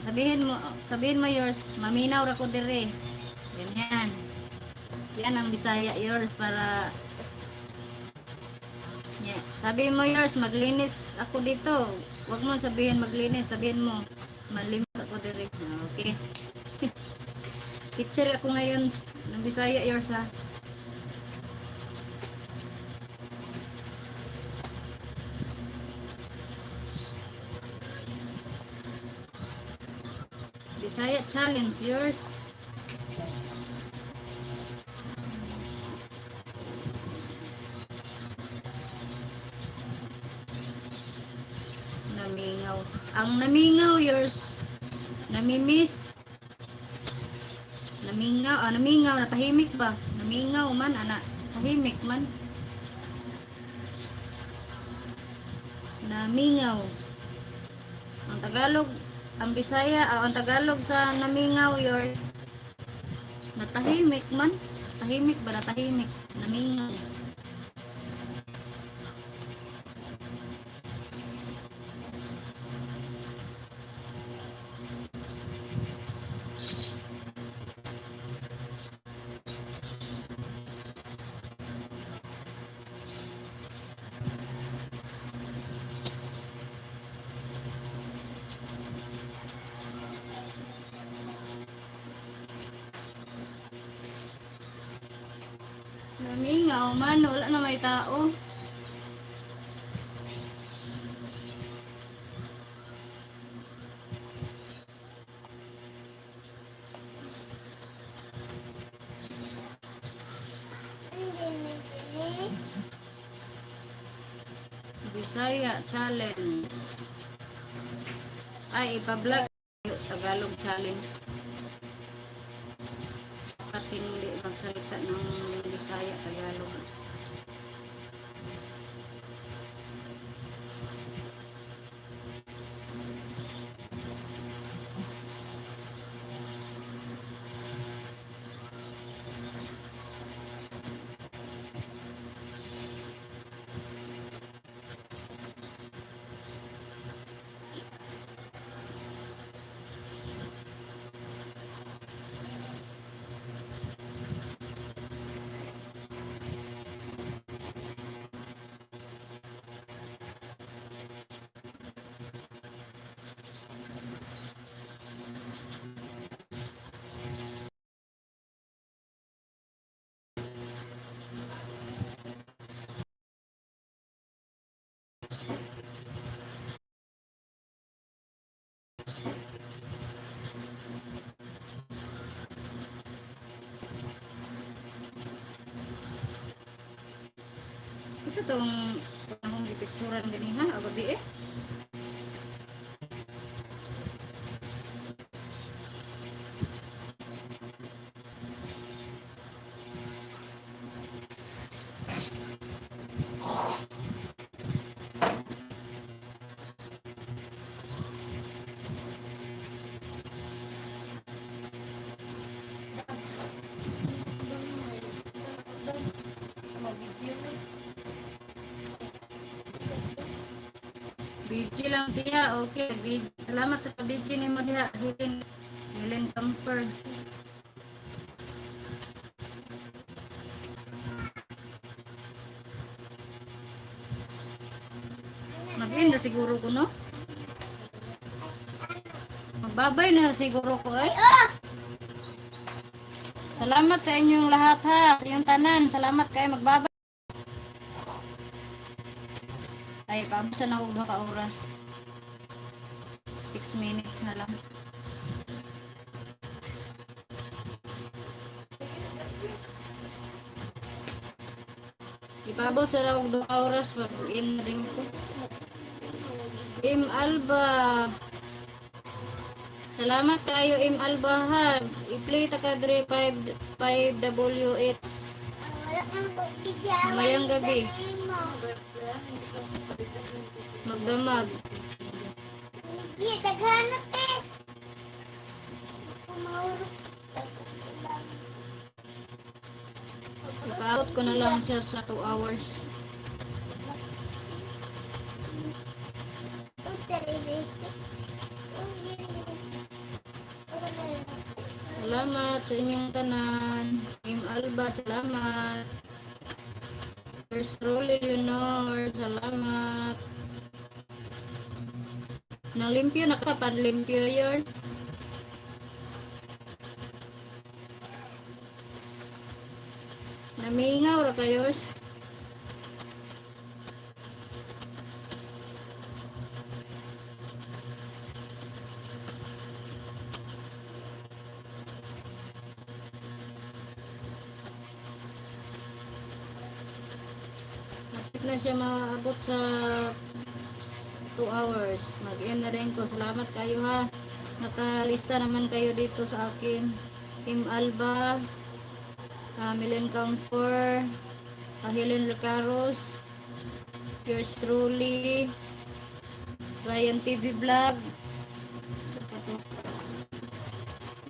Sabihin mo yours, maminaw ra ko dire. Ganyan. Yan ang Bisaya yours para yeah. Sabi mo yours, maglinis ako dito. Huwag mo sabihin maglinis, sabihin mo malimot ako dire. Okay. Teacher ako ngayon ng Bisaya yours ha. Bisaya challenge yours. Namingaw. Ang namingaw yours. Namimiss. Namingaw, natahimik ba? Namingaw man, anak. Tahimik man. Namingaw. Ang Tagalog, ang Bisaya, ang Tagalog sa namingaw yours. Natahimik man. Tahimik ba? Natahimik. Namingaw. Namingaw man, wala na may tao. Bisaya challenge. Ay, ipa-vlog Tagalog challenge. At hindi magsalita ng Bisaya Tagalog. Isa tong akong gipicturan gani ha, agabi eh. BG lang tiya, okay. Salamat sa pa-BG ni mo diha, Helen Camper. Mag-end na siguro ko, no? Magbabay na siguro ko, eh. Salamat sa inyong lahat, ha. Sa inyong tanan. Salamat kayo. Magbabay. Ay, paabusan ako 2 ka oras. 6 minutes na lang. Ipabot sa lang 2 ka oras. Mag-in na rin ko. Im Alba. Salamat kayo, Im Alba, ha. I-play ta ka dre 5WH. Mamayang gabi. Magdamag. Ipabot ko na lang siya sa 2 hours. Salamat sa inyong tanan. Im Alba, salamat. First Rolly Leonor, salamat. Nalimpyo na ka, panlimpyo yours. Namingaw ra kayos. Napit na siya maabot sa 2 hours. Mag-end na rin ko. Salamat kayo, ha. Nakalista naman kayo dito sa akin. Team Alba, Milen Camfor, Helen Lecaros, yours truly, Ryan TV Vlog. Sa pa to?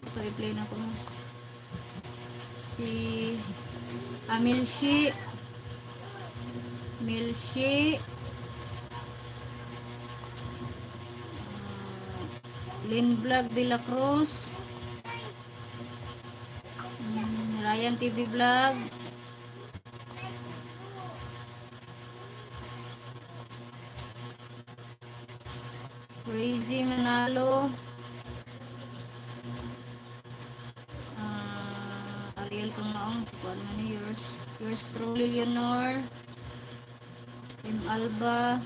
Ito, i-play na ko na. Si Milshi, Lynn Vlog de la Cruz, Ryan TV Vlog, Crazy Manalo, Ariel Kumaong, sikuan man ni yours truly Leonor, Tim Alba.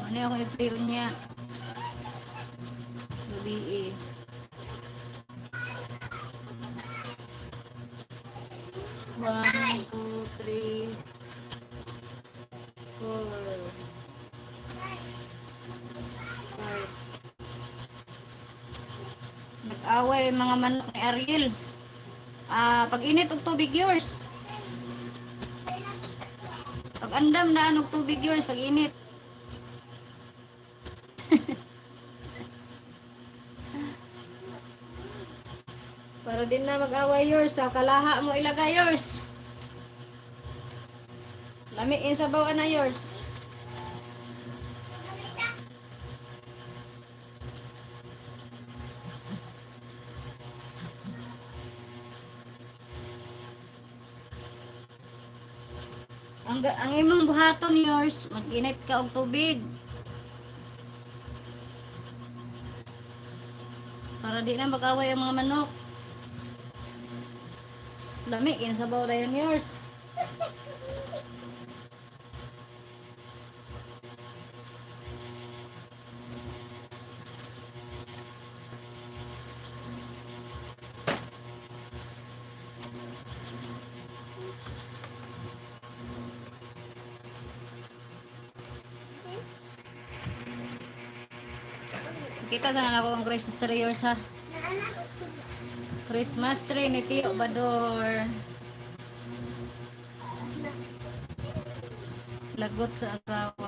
Ano ako i-play niya? Gabi eh. One, two, three, four, five. Nag-away mga manok ni Ariel. Pag init og tubig yours. Pag andam na og tubig yours pag init. Para din na mag-away yours, sa kalaha mo ilagay yours. Lamiin sa bawaan na yours. Ang imong buhaton yours, mag-init ka og tubig. Para di na mag-away ang mga manok. Lamiin sa bawaan na yours. Kita sana ako ang Christmas tree yours, ha. Christmas tree ni Tio Bador. Lagot sa asawa.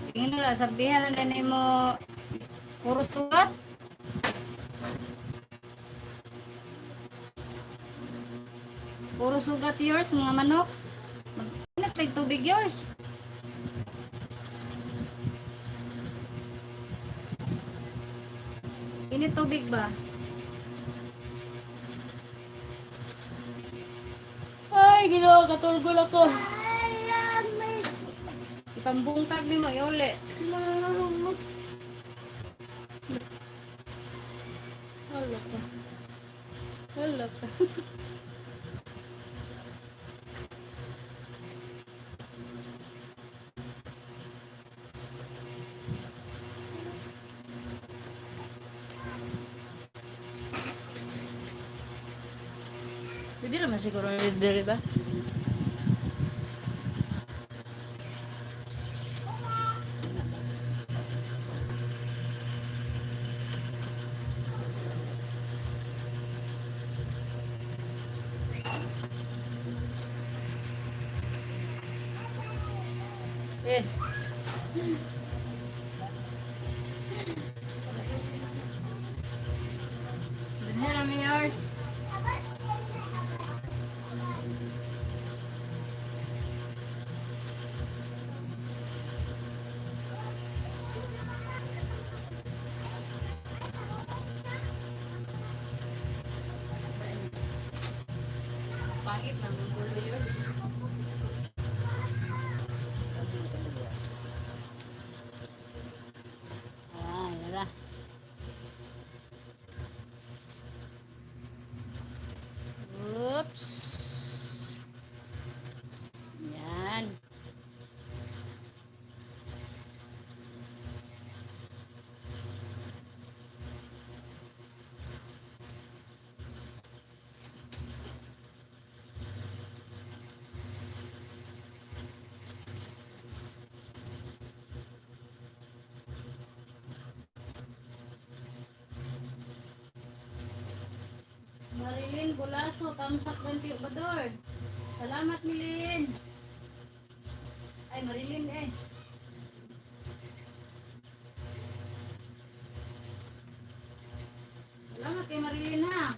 Tingin nila, sabihan na din mo puro sugat. Puro sugat yours, mga manok. Mag-init pa tig tubig yours. Init tubig ba? Ay, ginawa katulgol ako. Ipambungkag ni mo, iuli. Hala ka. Hala ka. Pwede naman siguro diri ba? Eh. Danhan namin yours. Pangit lang ang gulo yours. Ah, yara. Oops. Yan. Marilyn Bulaso, thumbs up ng Tio Bador. Salamat, Milin. Ay, Marilyn eh. Salamat kay Marilyn ha.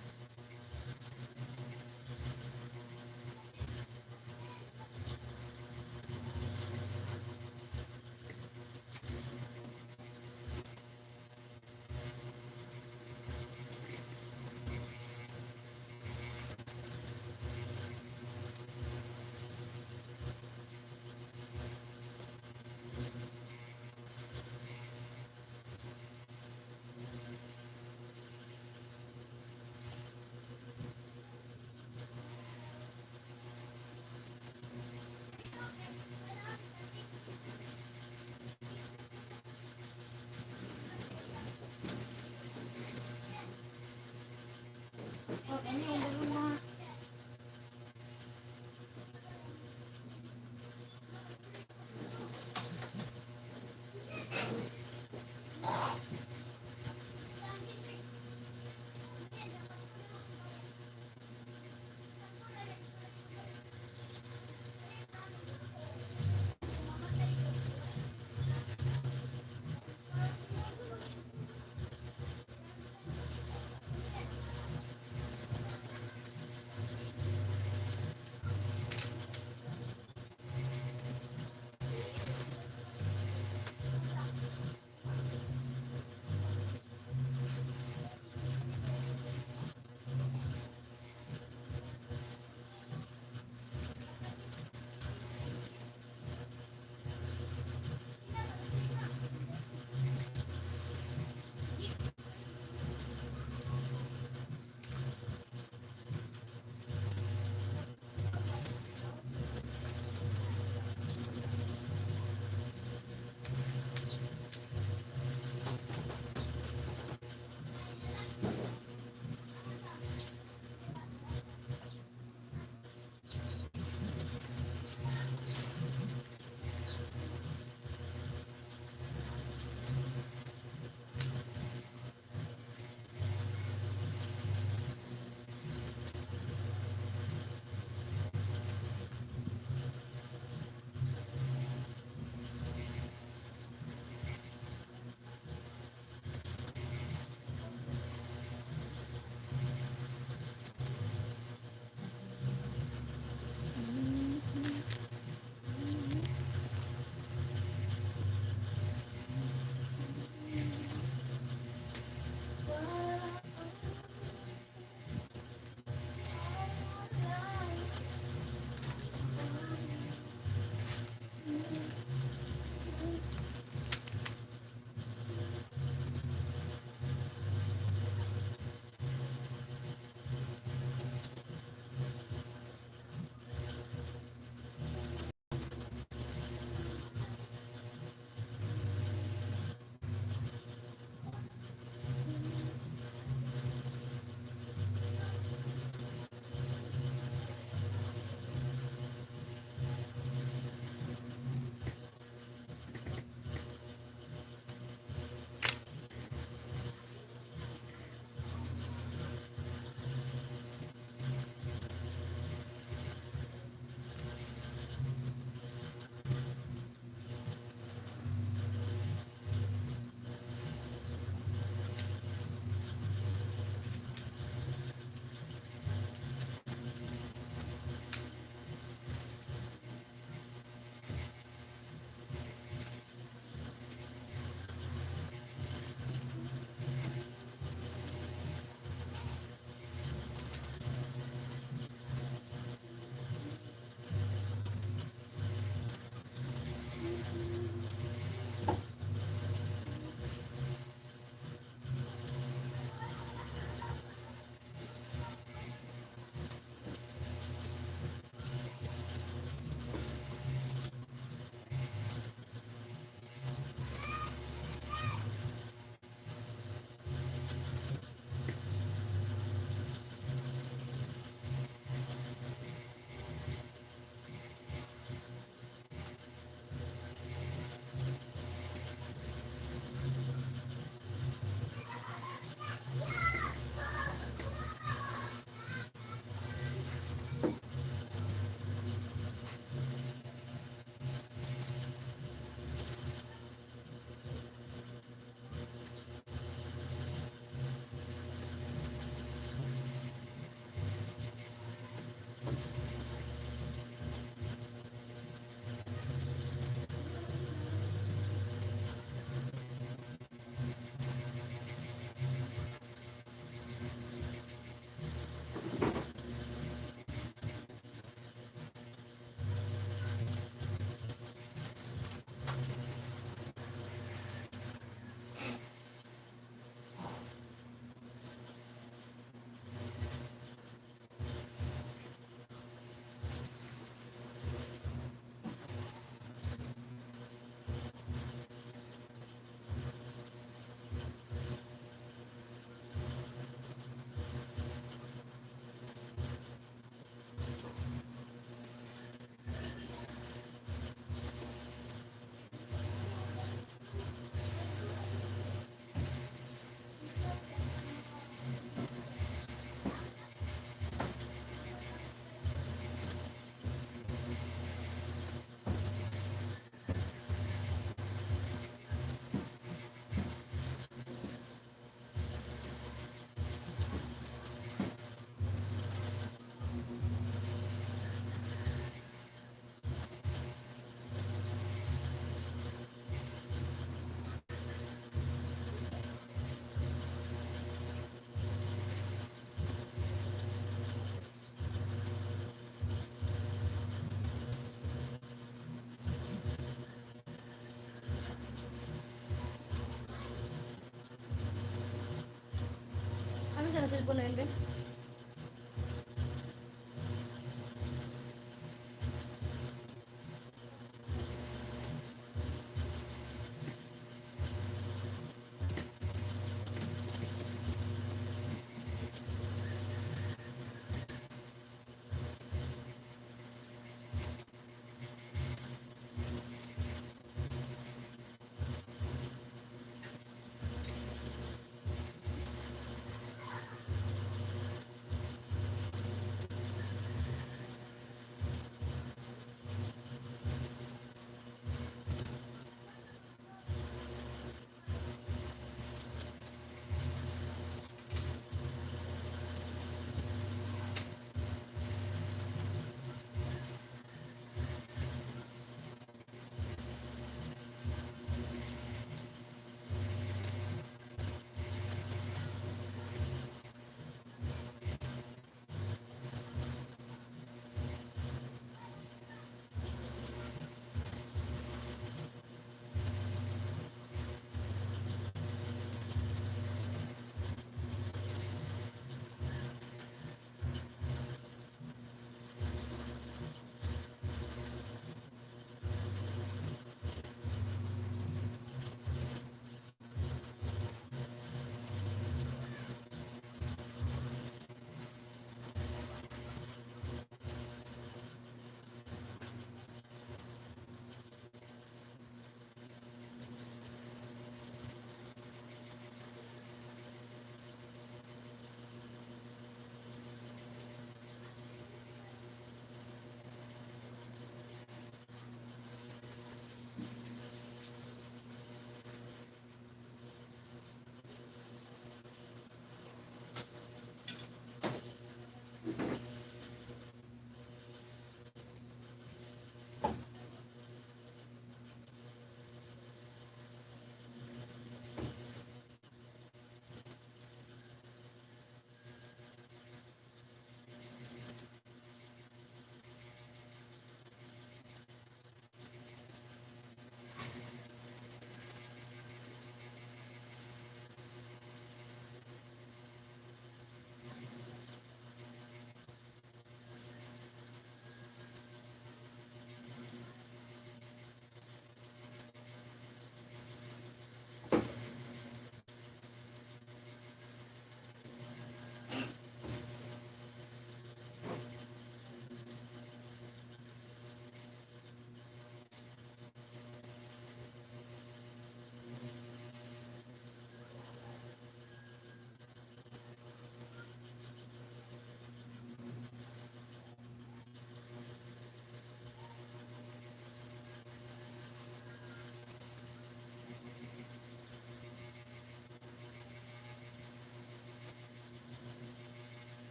sa cellphone na Elvin?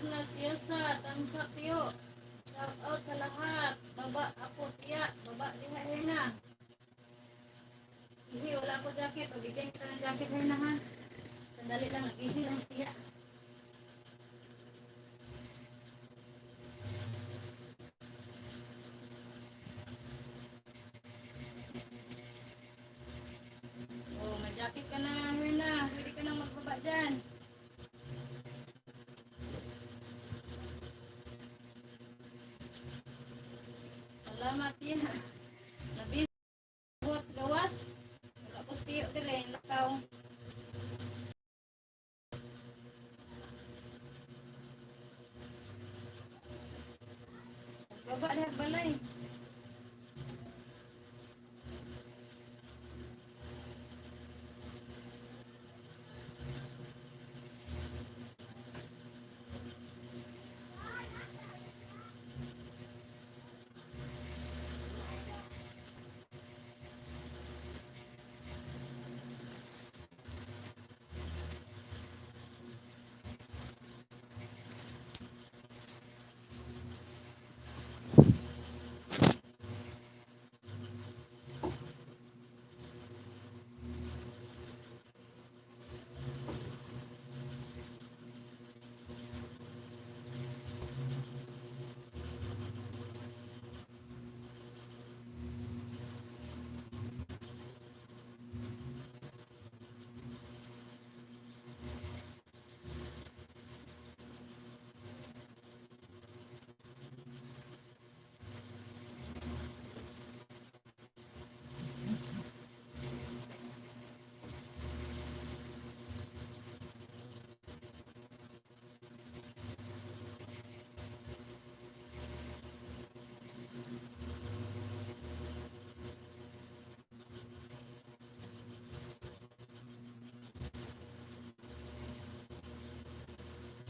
Mirna Siyasa, Tamsa Tiyo. Shout out sa lahat. Baba ako, tiya. Baba, diha, Herna. Hindi, wala ako jacket. Pabigyan kita ng jacket, Herna, ha? Sandali lang, easy lang siya. Oh, may jacket ka na, Herna. Pwede ka nang magbaba dyan. Salamat, yan. Nabis, buhat gawas. Wala ko stiyo dire, lakaw. Baba dahil balay.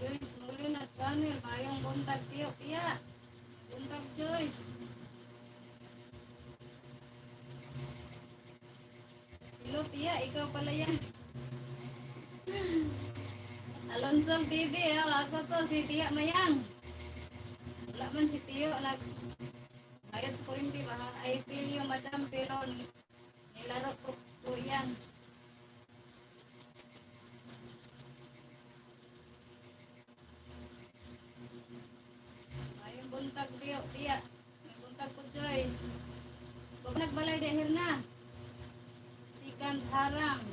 Joyce, muli na channel. Mayong buntag tiyo, tiya. Buntag Joyce. Hello, tiya. Ikaw pala yan. Alonso TV, ako to, si Tiya Mayang. Wala man si Tiyo, bayad sa kurinti, baka I feel you, madam, pero nilaro ko po yan. Ayun, buntag Tiyo, Tiya. May buntag ko, Joyce. Kung nagbalay dahil na. Sikand harang.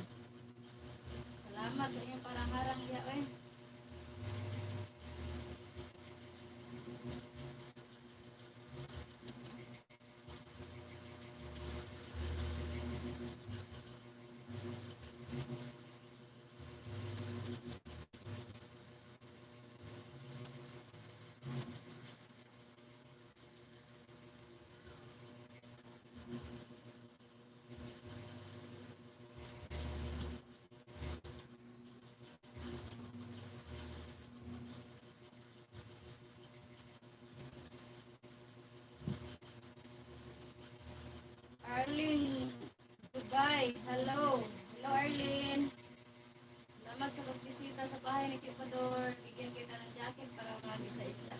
Salamat sa inyong parang harang diya, eh. Arlene Dubai, hello. Hello, Arlene. Salamat sa pagbisita sa bahay ni Kipador. Bigyan kita ng jacket para marami sa isla.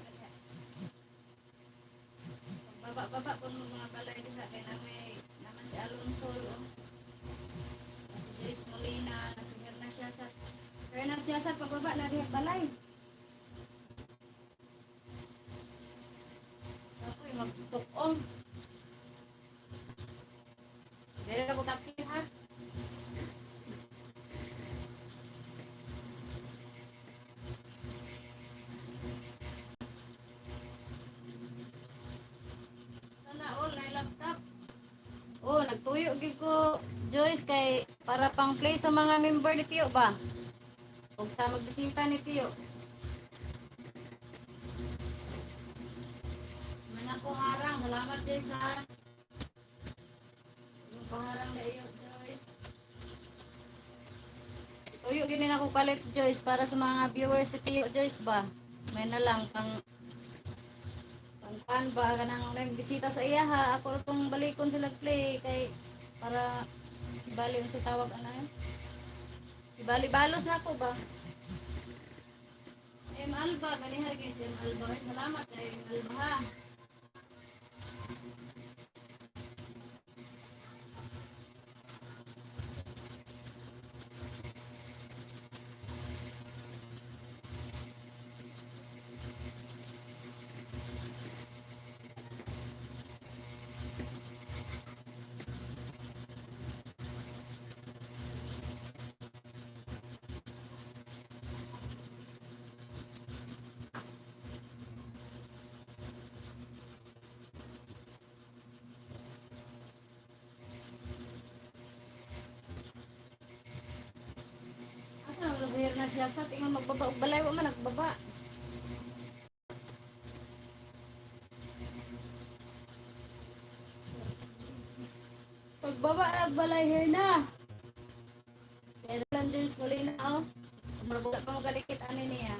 Baba-baba po mga balay din sa akin naman si Alonso. Si Joyce Molina, si Herna Siasat. Herna Siasat, pagbaba na rin balay. Ako'y mag-tukol. Dari na ko kapit, ha? Sana all na laptop. Oh, nagtuyo gid ko Joyce kay para pang play sa mga member ni Tiyo ba? Huwag sa magbisita ni Tiyo. Mga ko harang, salamat Joyce ha. Paharang na iyo, Joyce. Tuyo gini na ko palit, Joyce, para sa mga viewers si Tiyo, Joyce ba? May na lang, pang pan ba, kanang nagbisita sa iya ha. Ako itong balikon sila play, kay para ibali sa tawag, ano yun? Ibali-balos na ako ba? M. Alba, ganihar guys, M. Alba. Ay, salamat kay M. Alba ha. Asa naman sa sihir na siya sa tingnan magbaba og balay wa man nagbaba. Pagbaba ra og balay here na. Kaya lang James Molina oh. Murag pa mo kadikit ani niya.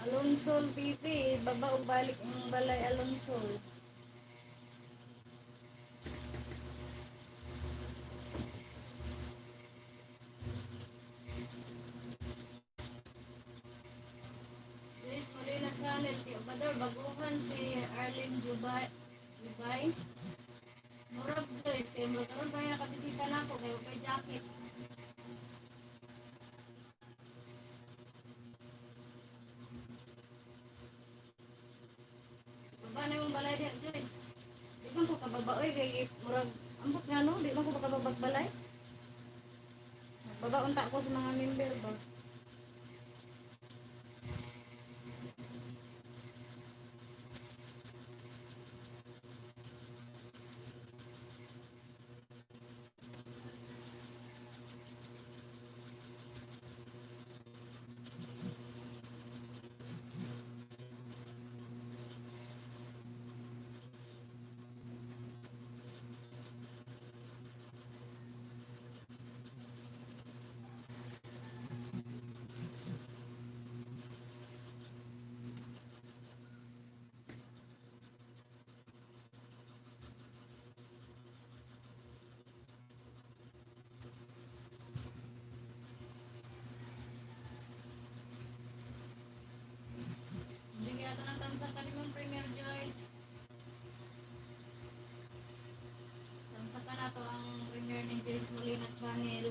Alonsol TV, baba og balik ang balay Alonsol. James Molina Channel, Tio Bador, baguhan si Arlene Jubay. Murag Joyce, kaya mo karon pa nakabisita na ako, kaya kay jacket. Baba na yung balay niya, Joyce. Di man ko kababaoy, kay murag, ambot nga no, di man ko makababag balay. Baba unta ko sa mga member ba. Hindi yata ng tansa ka nimong Premier Joyce. Tansa ka na to ang Premier ni Joyce Molina Channel.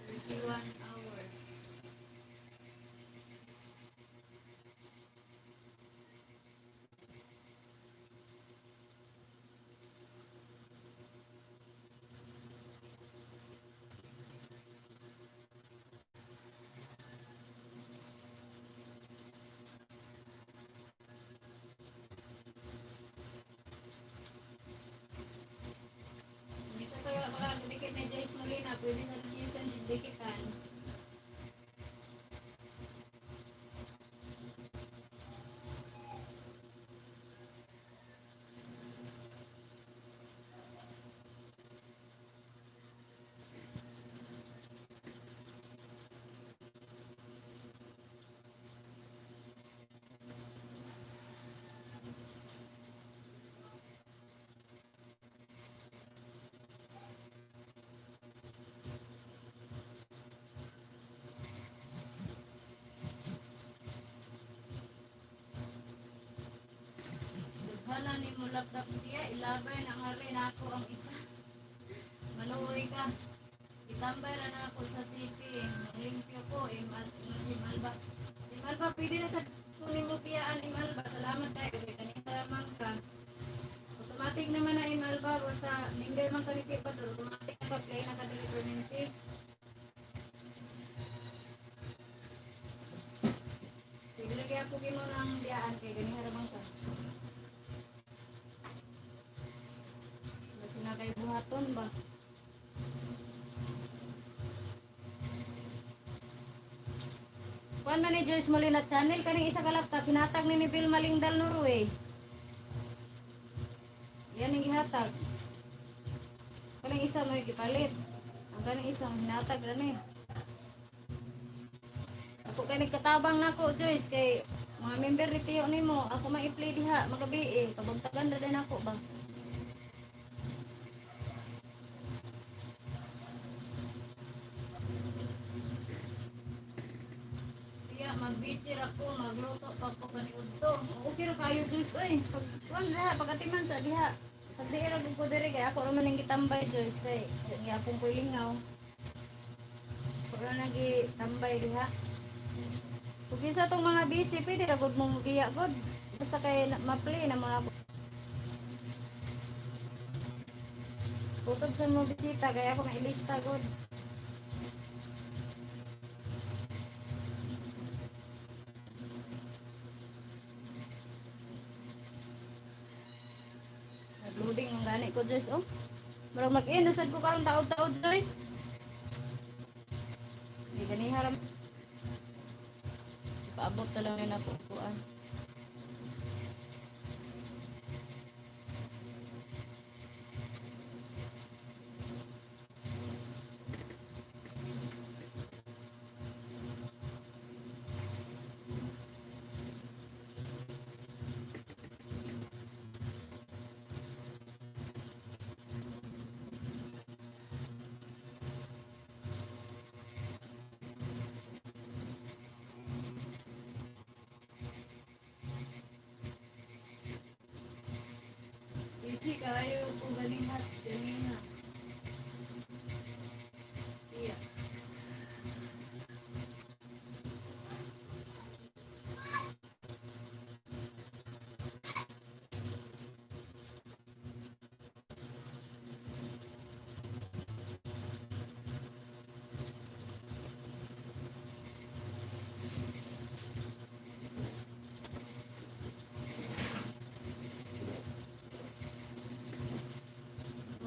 31 hours. Hindi sa kaya wala dikit ni Joyce Molina, pwede sa Joyce dikitan. Hala ni mo laptop diya, ilabay na nga rin ako ang isa. Maluoy ka. Itambay na na ako sa CP. Limpyo ko, Imalba. Imalba, pwede na sa kunin mo piyaan, Imalba. Salamat tayo. Kaya kanina ramang ka. Automatic naman na Imalba. Basta, linger man kanipip pa doon. Automatic na pag-play na ka-deliver ninti. Pwede lagi ako kimo ng biyaan. Kaya kanina ramang ka. Kasi na kayo buhat. buhaton ba? Kuan man ni Joyce Molina channel kaning isa ka laptop hinatag ni Bill Malingdal Norway. Yan ang gihatag. Kaning isa mo gipalit. Ang kaning isa hinatag ra ni. Ako kay nagkatabang nako Joyce kay mga member ni Tiyo nimo, ako ma-i-play diha magabi kabagtagan ra din ako ba. Tiya mag-bitcher ako, magluto pag ko kaniudto. Okay ra kayo Joyce oy. Pag kuan diha pagatiman sa diha. Sa diha ra ko diri kay ako ra man ning gitambay Joyce kay gyapon ko lingaw. Ako ra nagi tambay diha. Kung isa tong mga busy, pwede ra gud mo giya gud. Basta kay ma-play na mga kutob sa mo bisita kaya ako mailista gud. Nag-loading ang gani ko Joyce oh. Murag mag-in nasad ko karon taod-taod Joyce. Di ganiha ra. Paabot na lang yun na pupuan. Isi kayo ko ganihat ganina. Iya.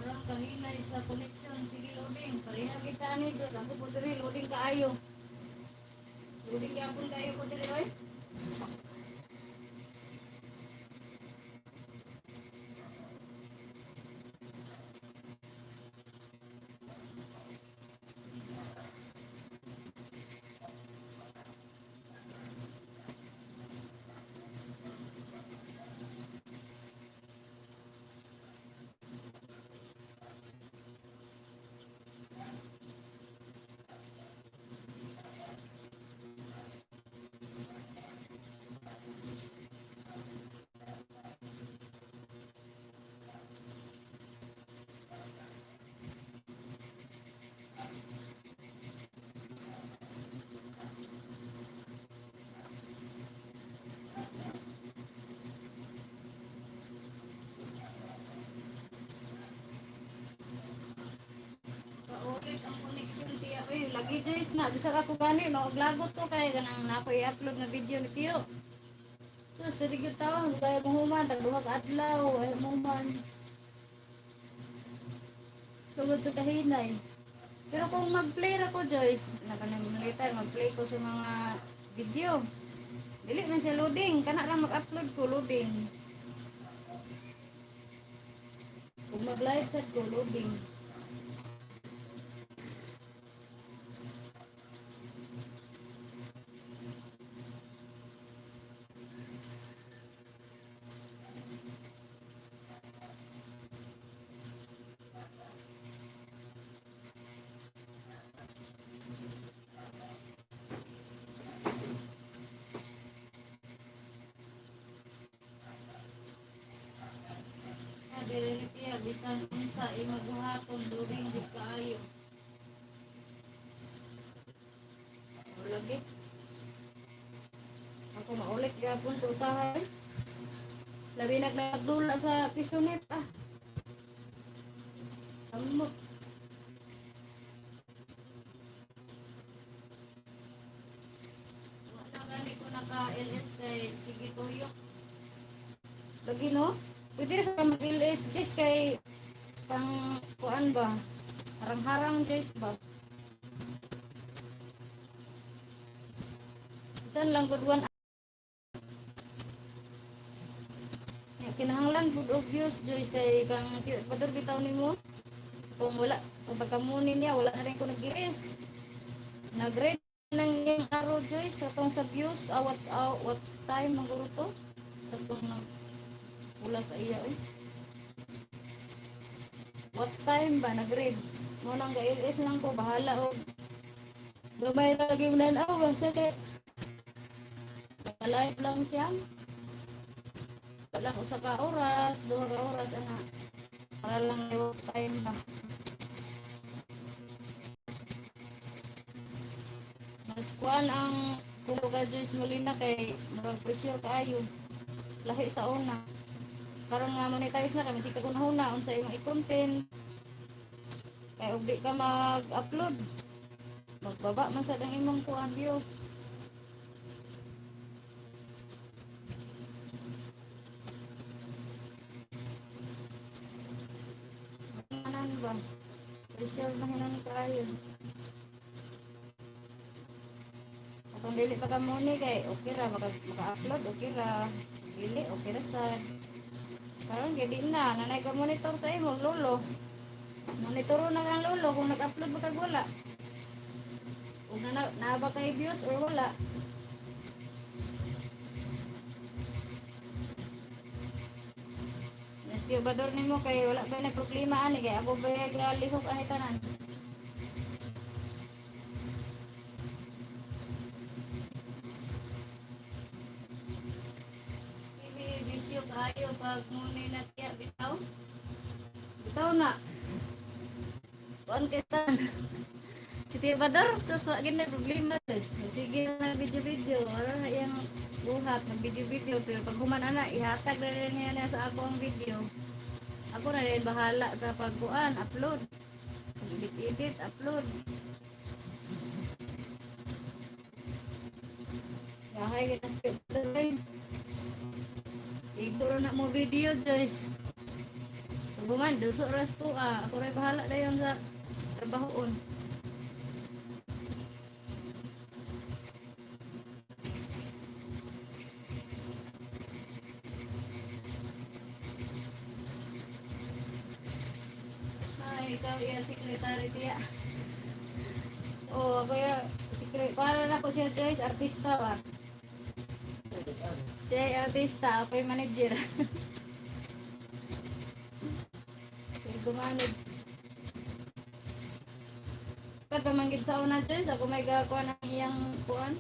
Murang kahinay sa connection. Sige, loading. Pareha kita ni Diyos. Ako po diri, loading kaayo. Loading yapon kayo po diri, oy. Paulit ang connection tiya. Uy, lagi Joyce na. Bisa ka ko gani. Mauglagot ko kaya ganang na ako i-upload na video ni Tiyo. Tapos, pwede ko tawang. Kaya mahuman. Tagluhag adlaw. Ay mahuman. Tugod sa kahinay. Pero kung mag-play ra ko Joyce, nakanamilitan, mag-play ko sa mga video. Dili man siya loading. Kana lang mag-upload ko loading. Kung mag-live set ko loading. Dili tiya bisan unsa imaguhaton loading gid kaayo. Lagi. Ako maulit gapon ko usahay. Labi nagdula sa pisonet ah. Samot. Wala gani ko naka-LS kay sige tuyo. Lagi no? Pwede na sa mag-LS just kay pang kuan ba? Harang-harang Joyce ba? Isan lang good one. Kinahanglan good obvious Joyce kay kang pador bitaw nimo. Kung wala, kung pagkamunin niya, wala na rin ko nag-iis. Nag-rate ng yung araw Joyce sa tong sa views, what's time ang guro to? Sa tong wala sa iya eh. What's time ba nag-read? Mo nang ga-iis lang ko bahala og gamay lagi nanaw basta kay live lang siya. Wala ko sa ka oras, 2 ka oras ana. Para lang may what's time ba. Mas kuan ang kulo ka Joyce Molina kay murag pressure kaayo. Lahi sa una. Karon nga monetize na kami sikag una unsa imong i-content. Kay ug di ka mag-upload. Magbaba man sa dang imong kuan views. Anan ba? Pressure na hinan kaayo. Kung dili pa ka muni kay okay ra maka-upload okay ra. Dili okay ra sad. Karon kay di na nanay ka monitor sa imo lolo. Monitoro na ang lolo kung nag-upload ba kag wala. Kung na ba kay views or wala. Neski obador nimo kay wala ba na problema ani kay ako ba galihok ani tanan. Bisyo kayo pag muni na tiya bitaw. Bitaw na. Kuan kita. Si Tia Badar, suswa gina problema des. Sige na video-video. Aron na iyang buhat ng video-video. Pero pag human ana, ihatag na rin niya na sa ako ang video. Ako na rin bahala sa pagkuan, upload. Edit, upload. Yahay kita skip na rin. Iguro na mo video, Joyce. Pag human, duso ras ko ako rin bahala na yung sa trabahoon. Ikaw iya secretary tiya. Oh, ako ya secretary. Para na ko siya Joyce, artista ba? Siya ay artista, ako yung manager. Kaya gumanage. Pag pamanggit sa una Joyce, ako may gagawa ng iyang kuan.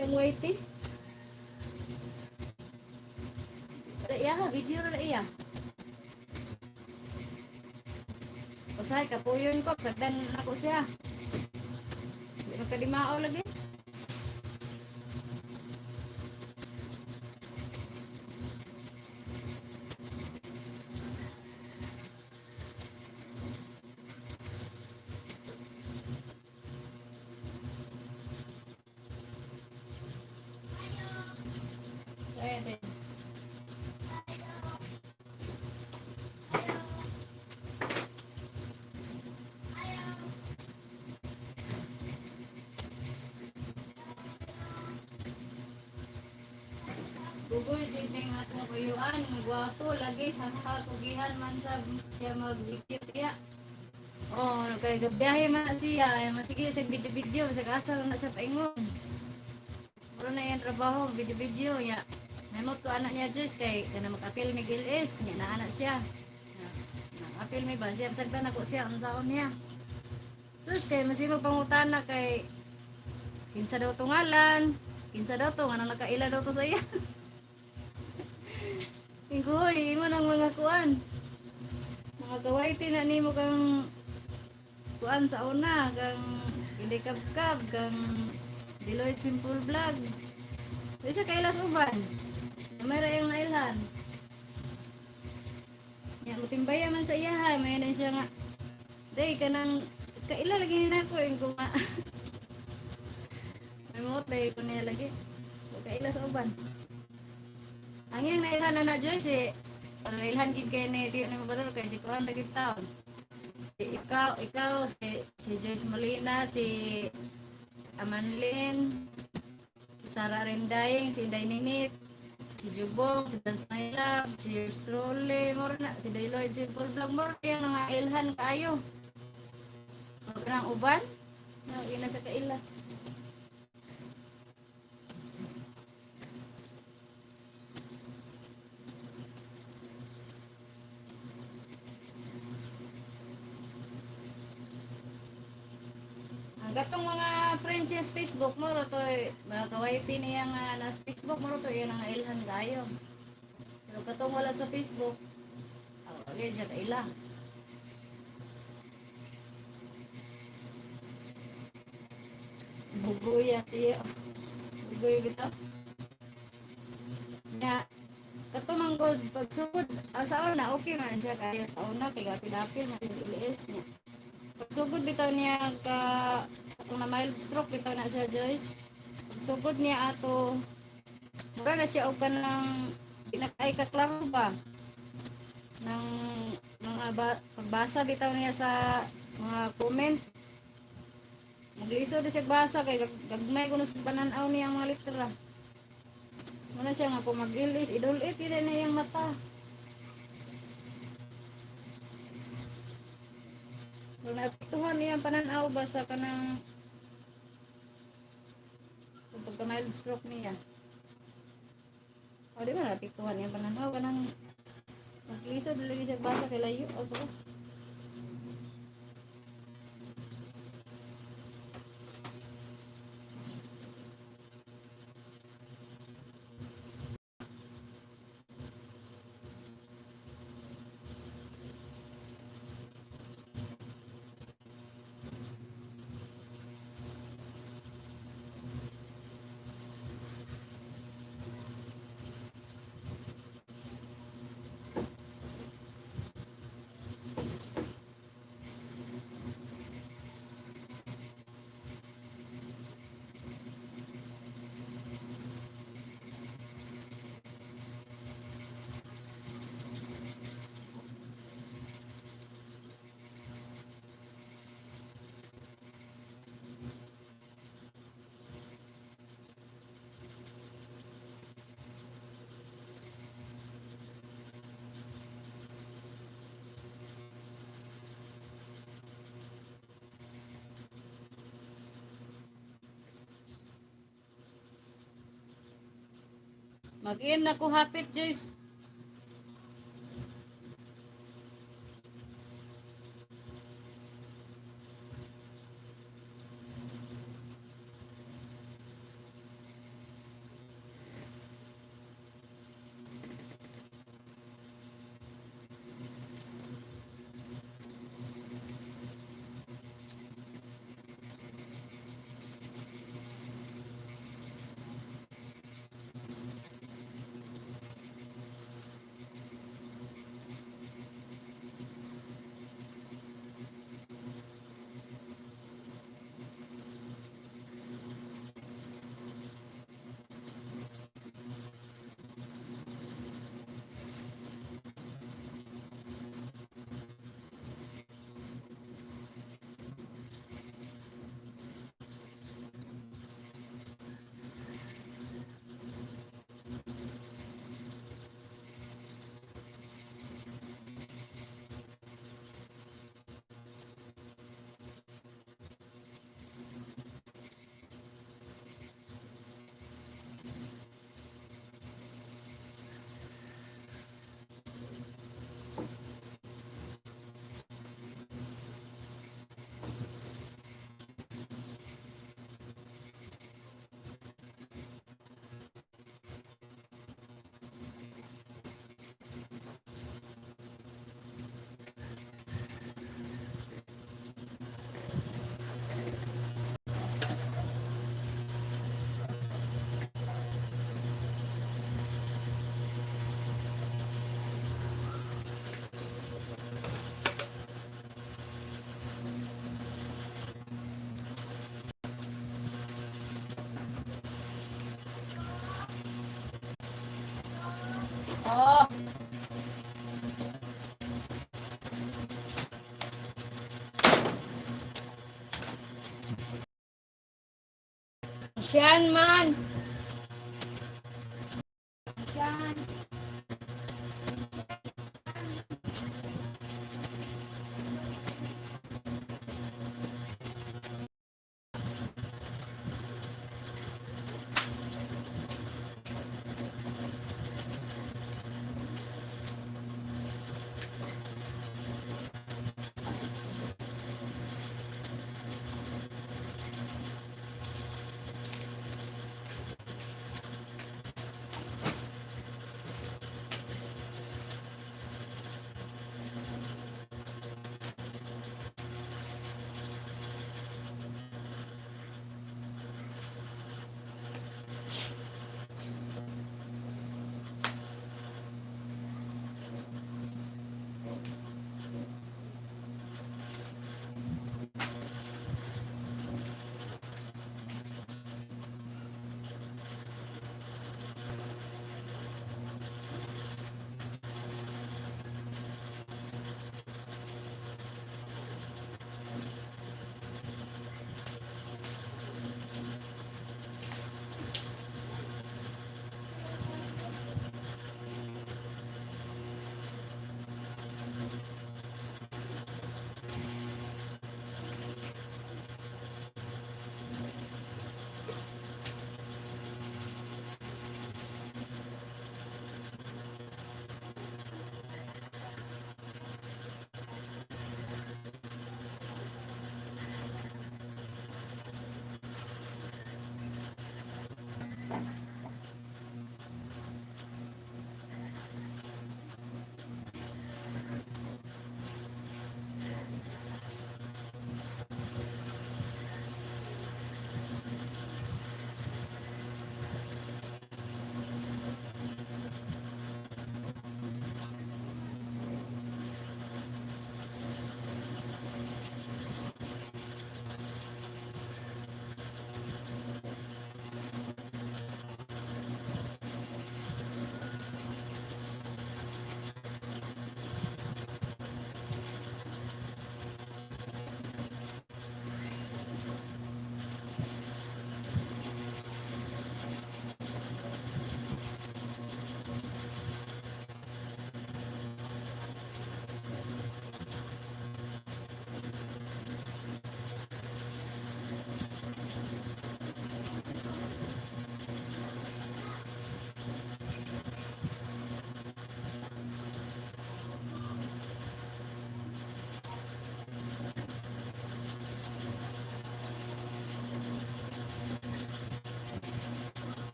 Yung waiting. Para iya ha, video na iya. Usay, kapuyon ko, sagdan ako siya. Hindi magkadimao lagi. Pwede. Gugoy din nga atong kuyuan, nga gwapo lagi hakakugihan man sa siya mag-video tiya. Oh, kay gabiyahe man siya, ay masige sa video-video, sa kasal na sa paingon. Puro na yan trabaho, video-video ya. Memot ko anak niya Joyce kay kana makapil Miguel S, niya na anak siya. Nakapil mi ba siya sagdan ako siya unsaon niya. Sus kay masimag pangutana kay kinsa daw to ngalan, kinsa daw to nga nang nakaila daw to sa iya. Inggoy, imo nang mga kuan. Mga kawaiti na nimo kang kuan sa una, kang hindi kabkab, kang Deloitte Simple Vlogs. Di siya kailas uban. Namara yung nailhan. Ya, mutimbaya man sa iya ha, may na siya nga. Day, kanang, kaila lagi nila ko, yung kuma. May mot, day ko niya lagi. Kaila sa uban. Ang yung nailhan na na Joyce, Ilhan gid kay ni di na mabadal kay si Kuan lagi taon. Si Joyce Molina, si Amanlin, si Sara Rendayeng, si Inday Ninit, si Jubong, si Dance My Love, si Strolly, na, si Dayloid, si Full Vlog, yung mga ilhan kayo. Huwag nang uban, ina sa kaila. Ang gatong mga friends niya sa Facebook mo, to, mga ka-YP niya nga na sa Facebook mo, to, yung mga ilhan kayo. Pero katong wala sa Facebook, okay, siya kaila. Bugoy at iyo. Bugoy bitaw. Ya, kato manggod pagsugod sa una okay man siya kaya sa una kay gapil-apil man ilis niya. Pagsugod bitaw niya ka kung na mild stroke bitaw na siya Joyce. Pagsugod niya ato mura na siya og kanang pinakay ka klaro ba ng mga pagbasa bitaw niya sa mga comment. Magliso na siya basa kay gagmay kuno sa pananaw niya ang mga litera. Muna siya nga kung mag-ilis, idulit hindi na yung mata. Kung naapektuhan niya ang pananaw ba sa kanang kung pagka-mild stroke niya. O di ba naapektuhan niya ang pananaw kanang mag-lisod lagi siya basa kay layo. O so, mag-in na ko hapit Joyce. Yan man. Yan.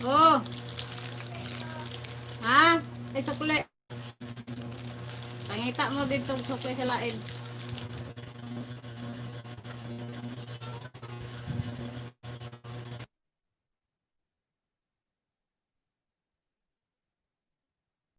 Oh. Ha? Ay, sukle. Pangita mo dito sukle sa lain.